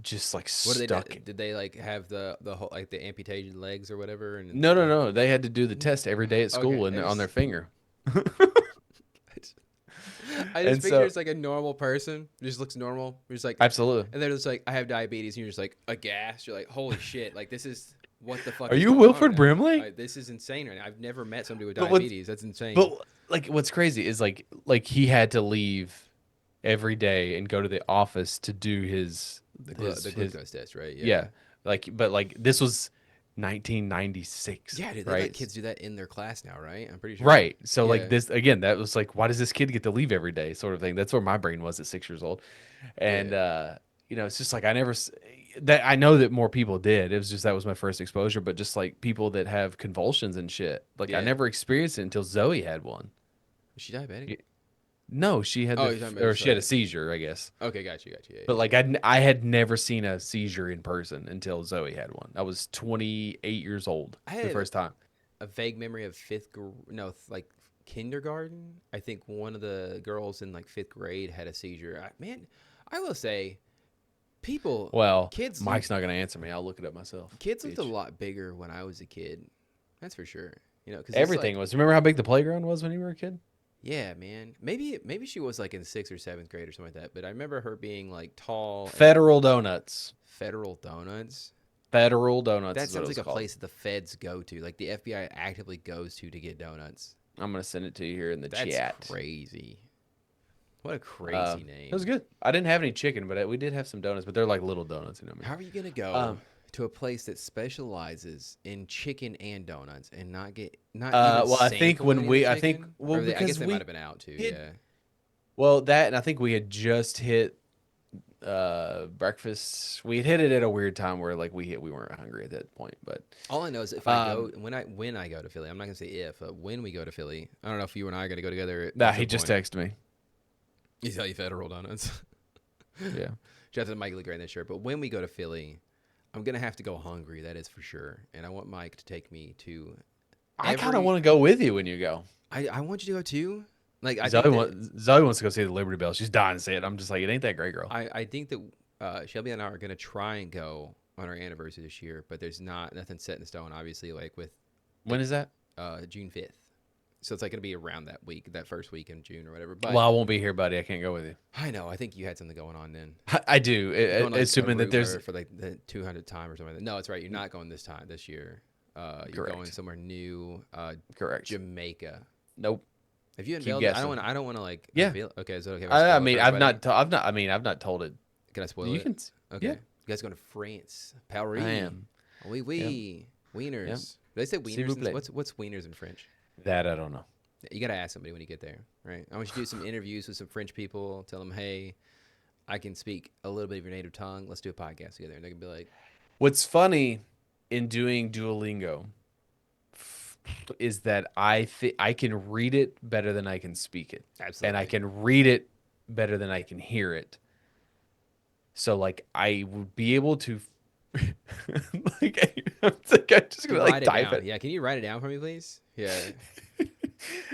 Speaker 3: just like
Speaker 2: What did
Speaker 3: stuck.
Speaker 2: did they like have the whole like the amputated legs or whatever? And
Speaker 3: No. They had to do the test every day at school
Speaker 2: okay,
Speaker 3: and on their finger.
Speaker 2: I just
Speaker 3: And
Speaker 2: picture
Speaker 3: so,
Speaker 2: it's like a normal person, just looks normal. You're just like,
Speaker 3: absolutely.
Speaker 2: and they're just like, I have diabetes, and you're just like aghast. You're like, holy shit, like this is what the fuck
Speaker 3: Are
Speaker 2: is
Speaker 3: you
Speaker 2: going on right
Speaker 3: Wilford
Speaker 2: now?
Speaker 3: Brimley?
Speaker 2: This is insane right now. I've never met somebody with
Speaker 3: But what's
Speaker 2: diabetes. That's insane.
Speaker 3: but like what's crazy is like he had to leave every day and go to the office to do
Speaker 2: The glucose test, right?
Speaker 3: yeah. Like but like this was 1996,
Speaker 2: Yeah, dude, they let
Speaker 3: right?
Speaker 2: kids do that in their class now, right? I'm pretty sure.
Speaker 3: Right. So like
Speaker 2: Yeah,
Speaker 3: this again, that was like, why does this kid get to leave every day, sort of thing. That's where my brain was at 6 years old, and
Speaker 2: yeah,
Speaker 3: it's just like that. I know that more people did. It was just that was my first exposure, but just like people that have convulsions and shit, like I
Speaker 2: yeah.
Speaker 3: never experienced it until Zoe had one.
Speaker 2: Is she diabetic?
Speaker 3: Y- No, she had
Speaker 2: Oh, you're talking about
Speaker 3: or
Speaker 2: just
Speaker 3: she had a
Speaker 2: like,
Speaker 3: seizure, I guess.
Speaker 2: okay, got you. Yeah,
Speaker 3: But
Speaker 2: yeah.
Speaker 3: like I had never seen a seizure in person until Zoe had one. I was 28 years old
Speaker 2: I
Speaker 3: the
Speaker 2: had
Speaker 3: first time.
Speaker 2: a vague memory of like kindergarten. I think one of the girls in like fifth grade had a seizure. Man, I will say, people,
Speaker 3: Well,
Speaker 2: kids,
Speaker 3: Mike's not gonna answer me. I'll look it up myself.
Speaker 2: kids looked a
Speaker 3: Bitch.
Speaker 2: lot bigger when I was a kid. That's for sure. Because it's
Speaker 3: Everything
Speaker 2: like,
Speaker 3: was. Remember how big the playground was when you were a kid?
Speaker 2: yeah, man. Maybe she was like in sixth or seventh grade or something like that. But I remember her being like tall and
Speaker 3: Federal Donuts.
Speaker 2: Federal Donuts.
Speaker 3: Federal Donuts
Speaker 2: That
Speaker 3: is what it
Speaker 2: sounds
Speaker 3: was
Speaker 2: like a
Speaker 3: called.
Speaker 2: place that the feds go to, like the FBI actively goes to get donuts.
Speaker 3: I'm gonna send it to you here in the
Speaker 2: That's
Speaker 3: chat.
Speaker 2: crazy. What a crazy
Speaker 3: It was
Speaker 2: name.
Speaker 3: good. I didn't have any chicken, but we did have some donuts. But they're like little donuts, you know what I
Speaker 2: How
Speaker 3: mean?
Speaker 2: are you gonna go to a place that specializes in chicken and donuts and not even
Speaker 3: Well, I think
Speaker 2: sample any of the chicken? Or I guess
Speaker 3: because
Speaker 2: they might
Speaker 3: we
Speaker 2: have been out too.
Speaker 3: hit
Speaker 2: Yeah.
Speaker 3: that, and I think we had just hit breakfast. We had hit it at a weird time where like we weren't hungry at that point. But
Speaker 2: All I know is if I go when I go to Philly, I'm not gonna say if, when we go to Philly. I don't know if you and I are gonna go together
Speaker 3: nah,
Speaker 2: at
Speaker 3: he
Speaker 2: some
Speaker 3: just
Speaker 2: point.
Speaker 3: texted me.
Speaker 2: You tell you Federal Donuts.
Speaker 3: Yeah.
Speaker 2: Shout out to Mike Legrand that shirt. But when we go to Philly, I'm gonna have to go hungry. That is for sure. And I want Mike to take me to
Speaker 3: I kind of want to go with you when you go.
Speaker 2: I want you to go too. Like I think that
Speaker 3: Zoe wants to go see the Liberty Bell. She's dying to see it. I'm just like, it ain't that great, girl.
Speaker 2: I think that Shelby and I are gonna try and go on our anniversary this year, but there's nothing set in stone. Obviously, like with
Speaker 3: When is that?
Speaker 2: June 5th, so it's like gonna be around that week, that first week in June or whatever. But
Speaker 3: Well, I won't be here, buddy. I can't go with you.
Speaker 2: I know. I think you had something going on then.
Speaker 3: I do.
Speaker 2: You're going to, like,
Speaker 3: Assuming that there's
Speaker 2: Aruba for like the 200th time or something. Like that. No, it's right. You're not going this year. You're
Speaker 3: Correct.
Speaker 2: going somewhere new.
Speaker 3: Correct.
Speaker 2: Jamaica.
Speaker 3: Nope.
Speaker 2: Have you
Speaker 3: Keep
Speaker 2: unveiled it?
Speaker 3: guessing.
Speaker 2: I don't want to like.
Speaker 3: Yeah.
Speaker 2: Unveil, okay. Is it okay? If
Speaker 3: I
Speaker 2: spoil it
Speaker 3: mean,
Speaker 2: for
Speaker 3: I've
Speaker 2: everybody?
Speaker 3: not. I've not. I mean, I've not told it.
Speaker 2: Can I spoil
Speaker 3: You
Speaker 2: it?
Speaker 3: can.
Speaker 2: Okay.
Speaker 3: Yeah.
Speaker 2: You guys going to France? Paris.
Speaker 3: I am.
Speaker 2: Oui. Wieners.
Speaker 3: Yep.
Speaker 2: Did they say
Speaker 3: S'il vous
Speaker 2: wieners?
Speaker 3: plaît.
Speaker 2: What's wieners in French?
Speaker 3: That I don't know.
Speaker 2: You got to ask somebody when you get there, right? I want you to do some interviews with some French people. Tell them, hey, I can speak a little bit of your native tongue. Let's do a podcast together. And they can be like,
Speaker 3: What's funny in doing Duolingo is that I can read it better than I can speak it,
Speaker 2: absolutely.
Speaker 3: and I can read it better than I can hear it. So like I would be able to, like I'm just gonna like
Speaker 2: write it
Speaker 3: type
Speaker 2: down.
Speaker 3: it.
Speaker 2: Yeah, can you write it down for me, please? Yeah.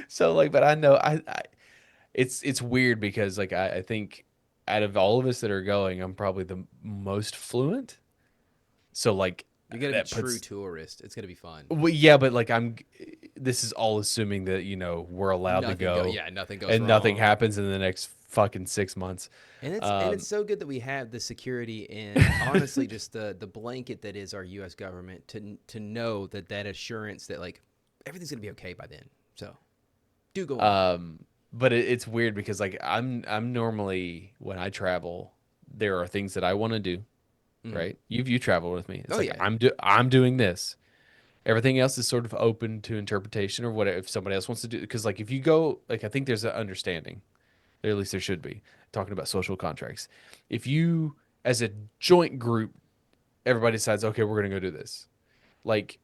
Speaker 3: So like, but I know it's weird because like I think out of all of us that are going, I'm probably the most fluent. So like
Speaker 2: You're gonna be
Speaker 3: that
Speaker 2: true
Speaker 3: puts,
Speaker 2: tourist. It's gonna be fun.
Speaker 3: well, yeah, but like this is all assuming that we're allowed to
Speaker 2: Nothing
Speaker 3: go,
Speaker 2: yeah, nothing goes
Speaker 3: and
Speaker 2: wrong.
Speaker 3: nothing happens in the next fucking 6 months.
Speaker 2: And it's so good that we have the security and honestly just the blanket that is our U.S. government to know that assurance that like everything's gonna be okay by then. So do go on.
Speaker 3: But it's weird because like I'm normally when I travel, there are things that I want to do, right? You travel with me. It's like
Speaker 2: yeah.
Speaker 3: I'm doing this. Everything else is sort of open to interpretation or whatever if somebody else wants to do. Because like if you go, like I think there's an understanding, or at least there should be, talking about social contracts. If you as a joint group, everybody decides, okay, we're gonna go do this, like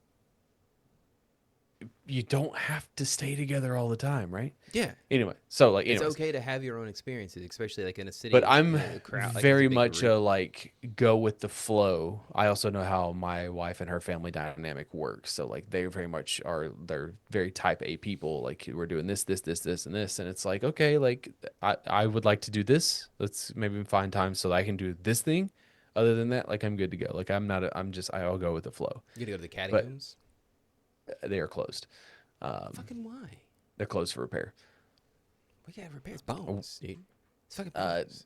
Speaker 3: you don't have to stay together all the time, right?
Speaker 2: Yeah.
Speaker 3: Anyway, so like
Speaker 2: It's
Speaker 3: anyways,
Speaker 2: okay to have your own experiences, especially like in a city.
Speaker 3: but I'm
Speaker 2: a crowd, like,
Speaker 3: very
Speaker 2: it's a big
Speaker 3: much
Speaker 2: group.
Speaker 3: a like go with the flow. I also know how my wife and her family dynamic works. So like they very much they're very type A people. Like we're doing this, and this. And it's like, okay, like I would like to do this. Let's maybe find time so that I can do this thing. Other than that, like I'm good to go. Like I'm not. I'll go with the flow.
Speaker 2: You gotta go to the
Speaker 3: But
Speaker 2: catacombs.
Speaker 3: they are closed.
Speaker 2: Fucking why?
Speaker 3: They're closed for repair.
Speaker 2: We gotta repair his bones, dude. It's fucking
Speaker 3: Uh,
Speaker 2: bones.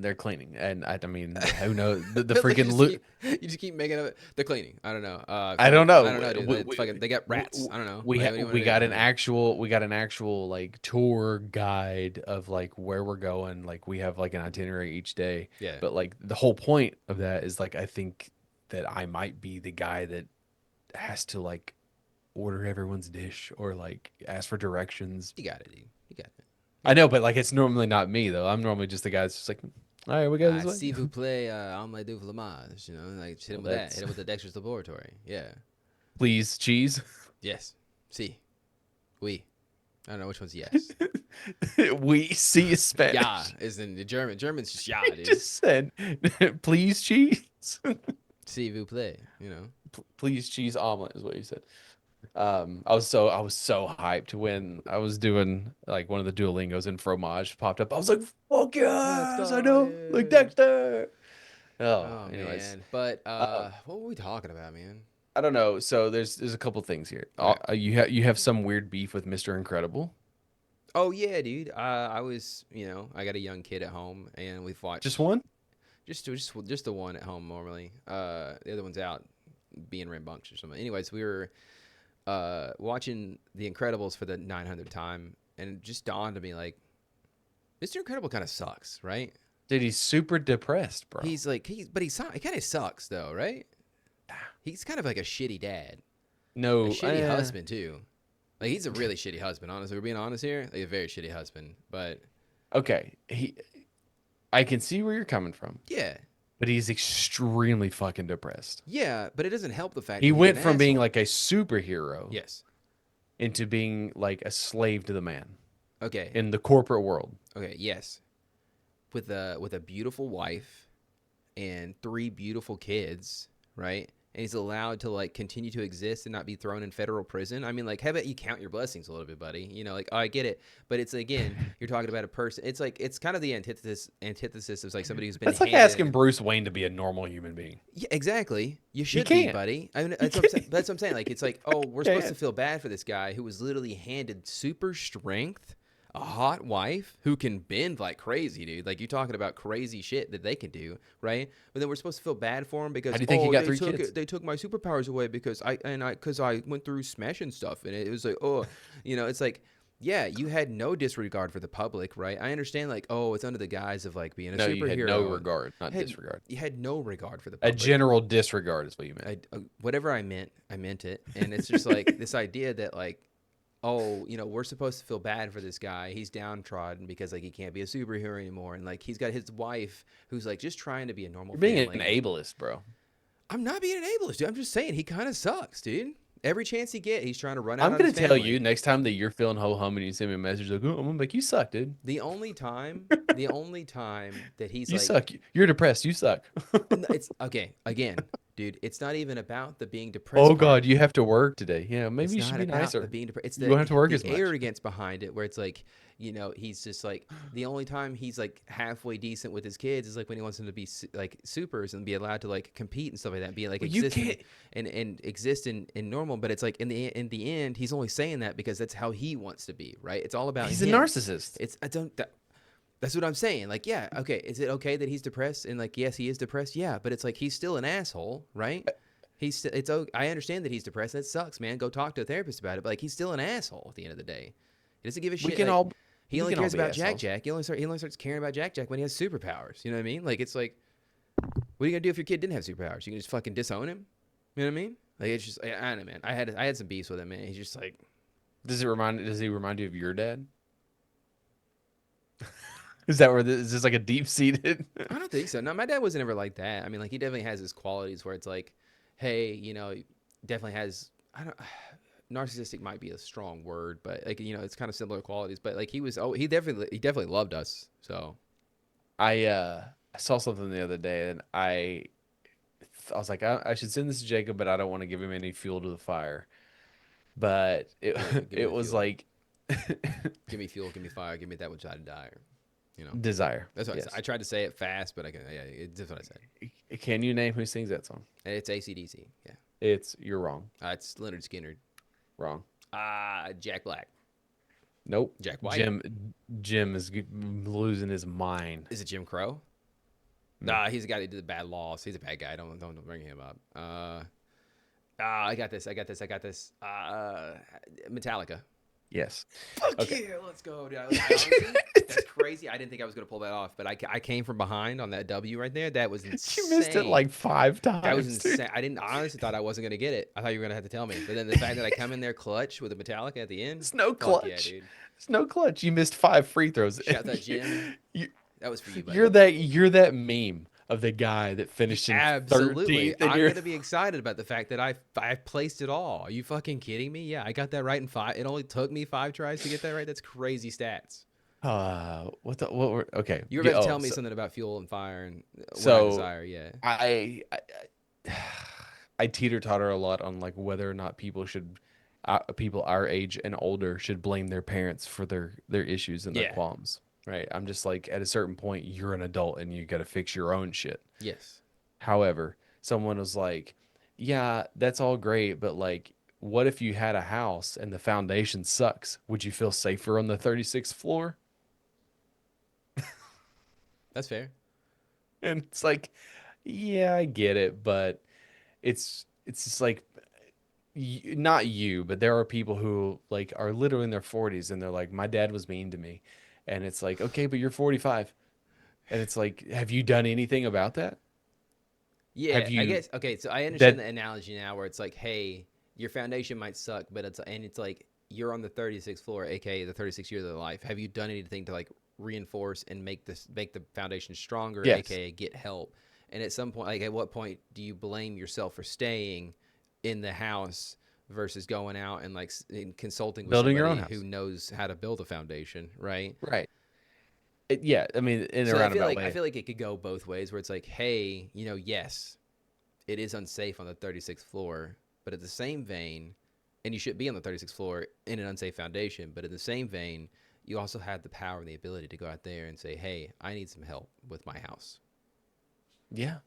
Speaker 3: they're cleaning, and I mean, who knows? The
Speaker 2: Like,
Speaker 3: freaking loot.
Speaker 2: you just keep making up. They're cleaning. I don't know.
Speaker 3: I don't know.
Speaker 2: I don't know, dude. They got rats. I don't know.
Speaker 3: We
Speaker 2: Like, what do you wanna
Speaker 3: we
Speaker 2: do?
Speaker 3: got
Speaker 2: I
Speaker 3: an
Speaker 2: don't know.
Speaker 3: actual like tour guide of like where we're going. Like we have like an itinerary each day.
Speaker 2: Yeah.
Speaker 3: But like the whole point of that is like I think that I might be the guy that has to like order everyone's dish or like ask for directions.
Speaker 2: You got it, dude. You got it.
Speaker 3: I know, but like it's normally not me though. I'm normally just the guy that's just like, all right, we go this way.
Speaker 2: Si vous plaît, omelette du fromage. You know, like hit him with that. Hit him with the Dexter's Laboratory. Yeah.
Speaker 3: Please, cheese.
Speaker 2: Yes. Si. Oui. I don't know which one's yes.
Speaker 3: We see Spanish.
Speaker 2: Ja is in the German. German's just ja,
Speaker 3: You
Speaker 2: dude.
Speaker 3: just said, please, cheese.
Speaker 2: Si vous plaît. You know.
Speaker 3: Please, cheese omelet is what you said. I was so hyped when I was doing like one of the Duolingos and fromage popped up. I was like, fuck yes, I know, like
Speaker 2: Yeah.
Speaker 3: Dexter. Oh,
Speaker 2: Oh
Speaker 3: anyways,
Speaker 2: man. But what were we talking about, man?
Speaker 3: I don't know. So there's a couple things here.
Speaker 2: Right.
Speaker 3: You have some weird beef with Mr. Incredible.
Speaker 2: Oh yeah, dude. I was, I got a young kid at home, and we've watched
Speaker 3: Just one?
Speaker 2: just the one at home normally. The other one's out being rambunctious or something. Anyways, we were watching The Incredibles for the 900th time, and it just dawned on me like, Mr. Incredible kind of sucks, right?
Speaker 3: Dude, he's super depressed, bro.
Speaker 2: He kind of sucks though, right? He's kind of like a shitty dad,
Speaker 3: No,
Speaker 2: a shitty husband too. Like he's a really shitty husband. Honestly, we're being honest here. Like a very shitty husband, but
Speaker 3: okay. I can see where you're coming from,
Speaker 2: yeah.
Speaker 3: but he's extremely fucking depressed.
Speaker 2: Yeah, but it doesn't help the fact
Speaker 3: He
Speaker 2: that he's
Speaker 3: went
Speaker 2: an
Speaker 3: from being
Speaker 2: asshole.
Speaker 3: like a superhero
Speaker 2: Yes.
Speaker 3: into being like a slave to the man
Speaker 2: Okay.
Speaker 3: in the corporate world.
Speaker 2: Okay. Yes. With a beautiful wife and 3 beautiful kids, right? And he's allowed to like continue to exist and not be thrown in federal prison. I mean, like, how about you count your blessings a little bit, buddy? Like, oh, I get it, but it's again, you're talking about a person. It's like it's kind of the antithesis of like somebody who's been.
Speaker 3: That's like asking Bruce Wayne to be a normal human being.
Speaker 2: Yeah, exactly. You should be,
Speaker 3: can't.
Speaker 2: buddy. I mean, that's what I'm saying. Like, it's like, oh, we're supposed to feel bad for this guy who was literally handed super strength, a hot wife who can bend like crazy, dude. Like, you're talking about crazy shit that they can do, right? But then we're supposed to feel bad for him because
Speaker 3: How do you think he got 3 kids?
Speaker 2: They took my superpowers away because I went through smashing stuff, and it was like, oh, it's like. Yeah, you had no disregard for the public, right? I understand, like, oh, it's under the guise of like being a superhero.
Speaker 3: You had no regard, not disregard.
Speaker 2: You had no regard for the
Speaker 3: A
Speaker 2: public.
Speaker 3: general disregard is what you meant.
Speaker 2: Whatever I meant it, and it's just like this idea that like, oh, we're supposed to feel bad for this guy. He's downtrodden because like he can't be a superhero anymore, and like he's got his wife who's like just trying to be a normal.
Speaker 3: You're being
Speaker 2: family.
Speaker 3: an ableist, bro.
Speaker 2: I'm not being an ableist, dude. I'm just saying he kind of sucks, dude. Every chance he get, he's trying to run out.
Speaker 3: I'm gonna tell you next time that you're feeling ho hum and you send me a message like, "Oh, I'm gonna make you suck, dude."
Speaker 2: The only time that he's
Speaker 3: You
Speaker 2: like,
Speaker 3: suck. You're depressed. You suck.
Speaker 2: it's okay. Again, dude, it's not even about the being depressed.
Speaker 3: Oh God, you have to work today. Yeah, maybe
Speaker 2: it's
Speaker 3: you should
Speaker 2: not
Speaker 3: be
Speaker 2: about
Speaker 3: nicer.
Speaker 2: the being depressed. It's
Speaker 3: You won't have to work
Speaker 2: the
Speaker 3: as much.
Speaker 2: arrogance behind it, where it's like, he's just like the only time he's like halfway decent with his kids is like when he wants them to be like supers and be allowed to like compete and stuff like that, and be like
Speaker 3: Well,
Speaker 2: exist and exist in normal. But it's like in the end, he's only saying that because that's how he wants to be, right? It's all about
Speaker 3: He's
Speaker 2: him.
Speaker 3: a narcissist.
Speaker 2: That's what I'm saying. Like, yeah, okay. Is it okay that he's depressed? And like, yes, he is depressed. Yeah, but it's like he's still an asshole, right? I understand that he's depressed. That sucks, man. Go talk to a therapist about it. But like, he's still an asshole at the end of the day. He doesn't give a shit. He only cares about Jack. He only starts caring about Jack when he has superpowers. You know what I mean? Like, it's like, what are you gonna do if your kid didn't have superpowers? You can just fucking disown him. You know what I mean? Like, it's just, I don't know, man. I had some beefs with him, man. He's just like,
Speaker 3: Does he remind you of your dad? Is this like a deep seated?
Speaker 2: I don't think so. No, my dad wasn't ever like that. I mean, like, he definitely has his qualities where it's like, hey, definitely has, narcissistic might be a strong word, but like, it's kind of similar qualities. But like, he definitely loved us. So
Speaker 3: I saw something the other day and I was like, I should send this to Jacob, but I don't want to give him any fuel to the fire. But it
Speaker 2: give me
Speaker 3: it was
Speaker 2: fuel.
Speaker 3: like,
Speaker 2: Give me fuel, give me fire, give me that which I desire. You know,
Speaker 3: Desire.
Speaker 2: that's what I
Speaker 3: Yes.
Speaker 2: said. I tried to say it fast, but I can. Yeah, that's what I said.
Speaker 3: Can you name who sings that song?
Speaker 2: It's AC/DC. Yeah,
Speaker 3: You're wrong.
Speaker 2: it's Leonard Skinner.
Speaker 3: Wrong.
Speaker 2: Jack Black.
Speaker 3: Nope.
Speaker 2: Jack White.
Speaker 3: Jim is losing his mind.
Speaker 2: Is it Jim Crow?
Speaker 3: No.
Speaker 2: Nah, he's the guy that did the bad laws. He's a bad guy. Don't bring him up. I got this. Metallica.
Speaker 3: Yes.
Speaker 2: Fuck
Speaker 3: Okay.
Speaker 2: yeah, let's go, dude. Honestly, that's crazy. I didn't think I was gonna pull that off, but I came from behind on that W right there. That was insane.
Speaker 3: You missed it like 5 times.
Speaker 2: That was insane.
Speaker 3: Dude.
Speaker 2: I didn't honestly thought I wasn't gonna get it. I thought you were gonna have to tell me. But then the fact that I come in there clutch with a Metallica at the end.
Speaker 3: It's no
Speaker 2: fuck
Speaker 3: clutch.
Speaker 2: yeah, dude.
Speaker 3: It's no clutch. You missed 5 free throws.
Speaker 2: Shout out Jim.
Speaker 3: You,
Speaker 2: That was for you, buddy.
Speaker 3: you're that meme of the guy that finished in
Speaker 2: Absolutely.
Speaker 3: 13th. And
Speaker 2: I'm
Speaker 3: you're
Speaker 2: gonna be excited about the fact that I placed it all. Are you fucking kidding me? Yeah, I got that right in 5. It only took me 5 tries to get that right. That's crazy stats.
Speaker 3: what were okay.
Speaker 2: You were about to tell me something about Fuel and Fire and What
Speaker 3: So-
Speaker 2: I Desire. Yeah.
Speaker 3: I teeter-totter a lot on like whether or not people our age and older should blame their parents for their issues and their
Speaker 2: Yeah.
Speaker 3: qualms. Right? I'm just like, at a certain point, you're an adult and you got to fix your own shit.
Speaker 2: Yes.
Speaker 3: However, someone was like, yeah, that's all great, but like, what if you had a house and the foundation sucks? Would you feel safer on the 36th floor?
Speaker 2: That's fair.
Speaker 3: And it's like, yeah, I get it, but it's just like, not you, but there are people who like are literally in their 40s and they're like, my dad was mean to me. And it's like, okay, but you're 45. And it's like, have you done anything about that?
Speaker 2: Yeah,
Speaker 3: Have
Speaker 2: I
Speaker 3: you-
Speaker 2: guess. Okay, so I understand
Speaker 3: that-
Speaker 2: the analogy now, where it's like, hey, your foundation might suck, but it's like you're on the 36th floor, aka the 36 years of their life. Have you done anything to like reinforce and make the foundation stronger,
Speaker 3: Yes.
Speaker 2: aka get help? And at some point, like at what point do you blame yourself for staying in the house versus going out and like and consulting with
Speaker 3: Building your
Speaker 2: somebody
Speaker 3: own house.
Speaker 2: who knows how to build a foundation, right?
Speaker 3: Right. Yeah, I mean, in a
Speaker 2: So
Speaker 3: roundabout way.
Speaker 2: I feel like it could go both ways, where it's like, hey, yes, it is unsafe on the 36th floor, but at the same vein, and you should be on the 36th floor in an unsafe foundation, but in the same vein, you also have the power and the ability to go out there and say, hey, I need some help with my house.
Speaker 3: Yeah.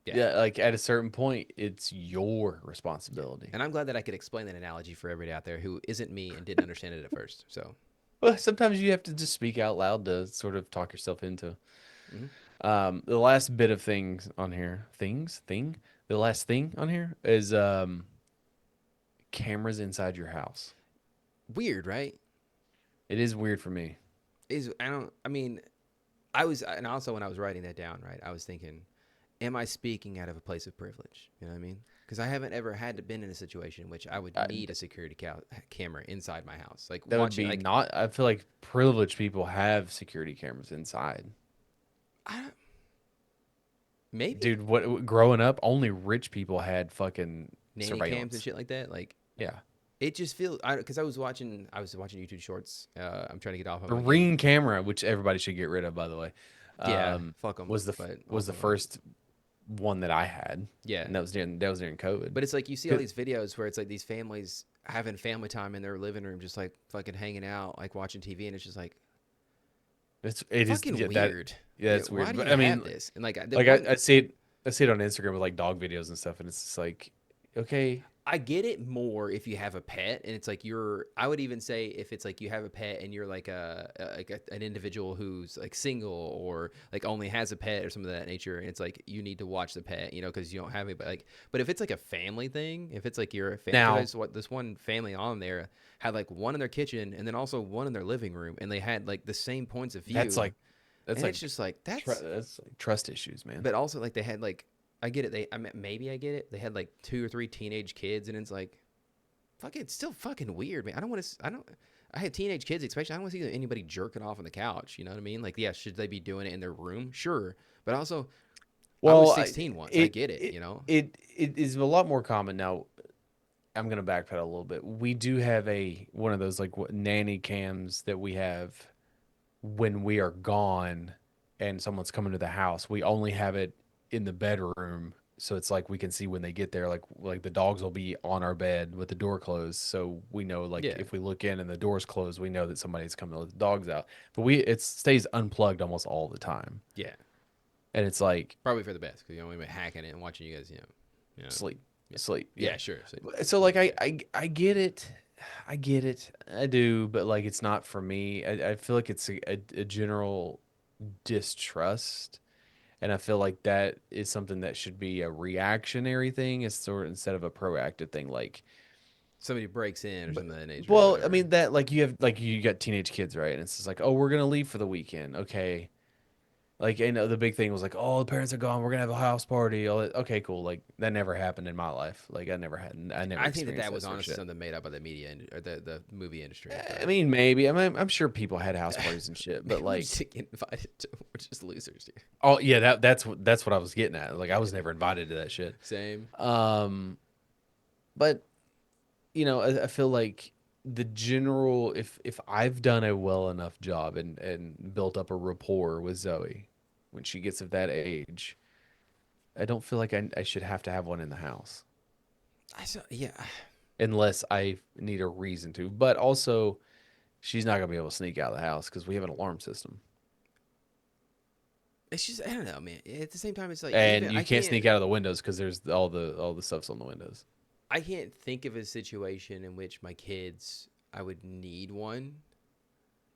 Speaker 2: Yeah.
Speaker 3: Yeah, like at a certain point, it's your responsibility.
Speaker 2: And I'm glad that I could explain that analogy for everybody out there who isn't me and didn't understand it at first. So,
Speaker 3: Well, sometimes you have to just speak out loud to sort of talk yourself into.
Speaker 2: Mhm.
Speaker 3: The last bit of things on here, the last thing on here is cameras inside your house.
Speaker 2: weird, right?
Speaker 3: It is weird for me.
Speaker 2: I was, and also when I was writing that down, right, I was thinking, am I speaking out of a place of privilege? You know what I mean? Because I haven't ever had to been in a situation in which I would need a security camera inside my house. Like
Speaker 3: That would
Speaker 2: watching,
Speaker 3: be
Speaker 2: like,
Speaker 3: not. I feel like privileged people have security cameras inside.
Speaker 2: maybe
Speaker 3: Dude, what growing up, only rich people had fucking
Speaker 2: nanny
Speaker 3: surveillance.
Speaker 2: cams and shit like that. Like
Speaker 3: Yeah.
Speaker 2: it just feels, because I was watching YouTube shorts. I'm trying to get off of
Speaker 3: The
Speaker 2: my
Speaker 3: Ring camera, which everybody should get rid of, by the way.
Speaker 2: Yeah, fuck 'em,
Speaker 3: Was the
Speaker 2: but
Speaker 3: was the
Speaker 2: also-
Speaker 3: first one that I had.
Speaker 2: Yeah.
Speaker 3: And that was during COVID.
Speaker 2: But it's like you see all these videos where it's like these families having family time in their living room, just like fucking hanging out, like watching TV, and it's just like
Speaker 3: it is
Speaker 2: fucking
Speaker 3: yeah,
Speaker 2: weird.
Speaker 3: It's
Speaker 2: Why
Speaker 3: weird.
Speaker 2: do
Speaker 3: But
Speaker 2: you
Speaker 3: I mean,
Speaker 2: have this? And like,
Speaker 3: like I see it on Instagram with like dog videos and stuff, and it's just like, okay,
Speaker 2: I get it more if you have a pet, and it's like I would even say if it's like you have a pet and you're like an individual who's like single or like only has a pet or something of that nature, and it's like you need to watch the pet, because you don't have it. But if it's like a family thing, if it's like you're a family,
Speaker 3: Now-
Speaker 2: what this one family on there had like one in their kitchen and then also one in their living room, and they had like the same points of view.
Speaker 3: that's like
Speaker 2: and it's just like that's.
Speaker 3: that's like trust issues, man.
Speaker 2: But also like they had like. I get it. Maybe I get it. They had like 2 or 3 teenage kids, and it's like, fuck it, it's still fucking weird, man. I had teenage kids, especially. I don't want to see anybody jerking off on the couch. You know what I mean? Like, yeah, should they be doing it in their room? Sure, but also, I was 16 once. I get it.
Speaker 3: It is a lot more common now. I'm gonna backpedal a little bit. We do have one of those like nanny cams that we have when we are gone and someone's coming to the house. We only have it in the bedroom So it's like we can see when they get there, like the dogs will be on our bed with the door closed. So we know like
Speaker 2: Yeah.
Speaker 3: if we look in and the door's closed, we know that somebody's coming to let the dogs out. But it stays unplugged almost all the time.
Speaker 2: Yeah.
Speaker 3: And it's like
Speaker 2: Probably for the best because we've been hacking it and watching you guys,
Speaker 3: sleep.
Speaker 2: Yeah.
Speaker 3: Sleep.
Speaker 2: Yeah, sure.
Speaker 3: So like I get it. I get it. I do, but like it's not for me. I feel like it's a general distrust. And I feel like that is something that should be a reactionary thing instead of a proactive thing. Like,
Speaker 2: somebody breaks in or something of that nature.
Speaker 3: well, I mean that like you got teenage kids, right? And it's just like, oh, we're gonna leave for the weekend, okay? Like, the big thing was like, oh, the parents are gone, we're gonna have a house party. Okay, cool. Like that never happened in my life. Like I never
Speaker 2: I think that was
Speaker 3: sort of
Speaker 2: honestly
Speaker 3: shit.
Speaker 2: something made up by the media or the movie industry.
Speaker 3: I mean, maybe. I'm sure people had house parties and shit, but
Speaker 2: we're
Speaker 3: like,
Speaker 2: just getting invited to, we're just losers, dude.
Speaker 3: oh yeah, that's what I was getting at. Like I was never invited to that shit.
Speaker 2: Same.
Speaker 3: But I feel like the general, if I've done a well enough job and built up a rapport with Zoe when she gets of that age, I don't feel like I should have to have one in the house
Speaker 2: Yeah.
Speaker 3: unless I need a reason to. But also, she's not gonna be able to sneak out of the house because we have an alarm system,
Speaker 2: It's just I don't know, man. At the same time, it's like
Speaker 3: and
Speaker 2: even,
Speaker 3: you can't sneak out of the windows because there's all the stuff's on the windows.
Speaker 2: I can't think of a situation in which my kids I would need one.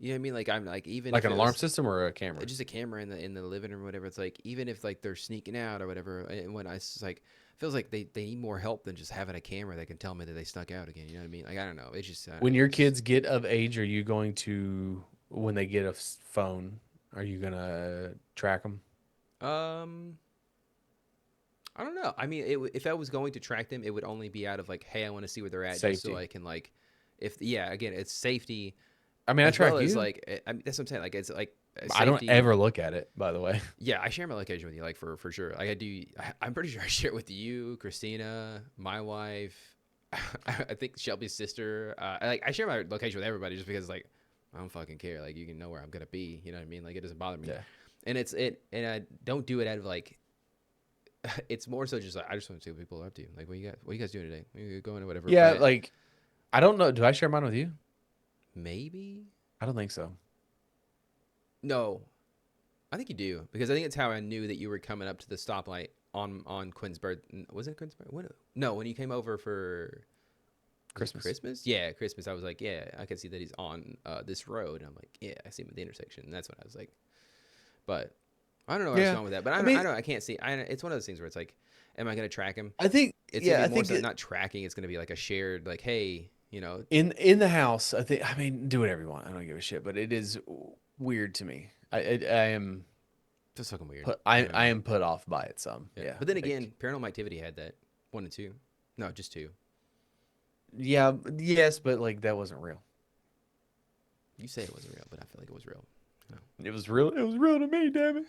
Speaker 2: You know what I mean? Like I'm like even
Speaker 3: Like
Speaker 2: if
Speaker 3: an
Speaker 2: it
Speaker 3: alarm
Speaker 2: was
Speaker 3: system or a camera.
Speaker 2: just a camera in the living room or whatever. It's like even if like they're sneaking out or whatever, and when it's just like feels like they need more help than just having a camera that can tell me that they snuck out again. You know what I mean? Like I don't know. It's just
Speaker 3: When your kids get of age, are you going to, when they get a phone, are you gonna track them?
Speaker 2: um. I don't know. I mean, if I was going to track them, it would only be out of like, hey, I want to see where they're at, just so
Speaker 3: Safety.
Speaker 2: I can like, if yeah, again, it's safety
Speaker 3: I mean, I
Speaker 2: as well
Speaker 3: track
Speaker 2: as
Speaker 3: you.
Speaker 2: like, I mean, that's what I'm saying. Like, it's like
Speaker 3: I don't
Speaker 2: safety.
Speaker 3: ever look at it, by the way.
Speaker 2: Yeah, I share my location with you, like for sure. Like I do. I'm pretty sure I share it with you, Christina, my wife. I think Shelby's sister. I share my location with everybody just because like I don't fucking care. Like you can know where I'm gonna be. You know what I mean? Like it doesn't bother me.
Speaker 3: Yeah.
Speaker 2: And and I don't do it out of like. It's more so just like I just want to see what people are up to. Like what you guys doing today? You going or whatever.
Speaker 3: Yeah,
Speaker 2: But
Speaker 3: like I don't know. Do I share mine with you?
Speaker 2: maybe
Speaker 3: I don't think so.
Speaker 2: no. I think you do because I think it's how I knew that you were coming up to the stoplight on Quinn's birth. Was it Quinn's birth? No, when you came over for
Speaker 3: Christmas.
Speaker 2: Christmas? Yeah, Christmas. I was like, yeah, I can see that he's on this road. And I'm like, yeah, I see him at the intersection. And that's when I was like, but I don't know where I was going with that. But I don't. I can't see. It's one of those things where it's like, am I going to track him?
Speaker 3: I think.
Speaker 2: It's
Speaker 3: Yeah,
Speaker 2: gonna
Speaker 3: I
Speaker 2: be more
Speaker 3: think
Speaker 2: so not tracking. It's going to be like a shared, like, hey,
Speaker 3: in the house. I think. I mean, do whatever you want. I don't give a shit. But it is weird to me. I am.
Speaker 2: just fucking weird.
Speaker 3: I am put off by it some. Yeah.
Speaker 2: But then
Speaker 3: like,
Speaker 2: again, Paranormal Activity had that 1 and 2. No, just 2.
Speaker 3: Yeah. Yes, but like that wasn't real.
Speaker 2: You say it wasn't real, but I feel like it was real. No.
Speaker 3: It was real. It was real to me. Damn it.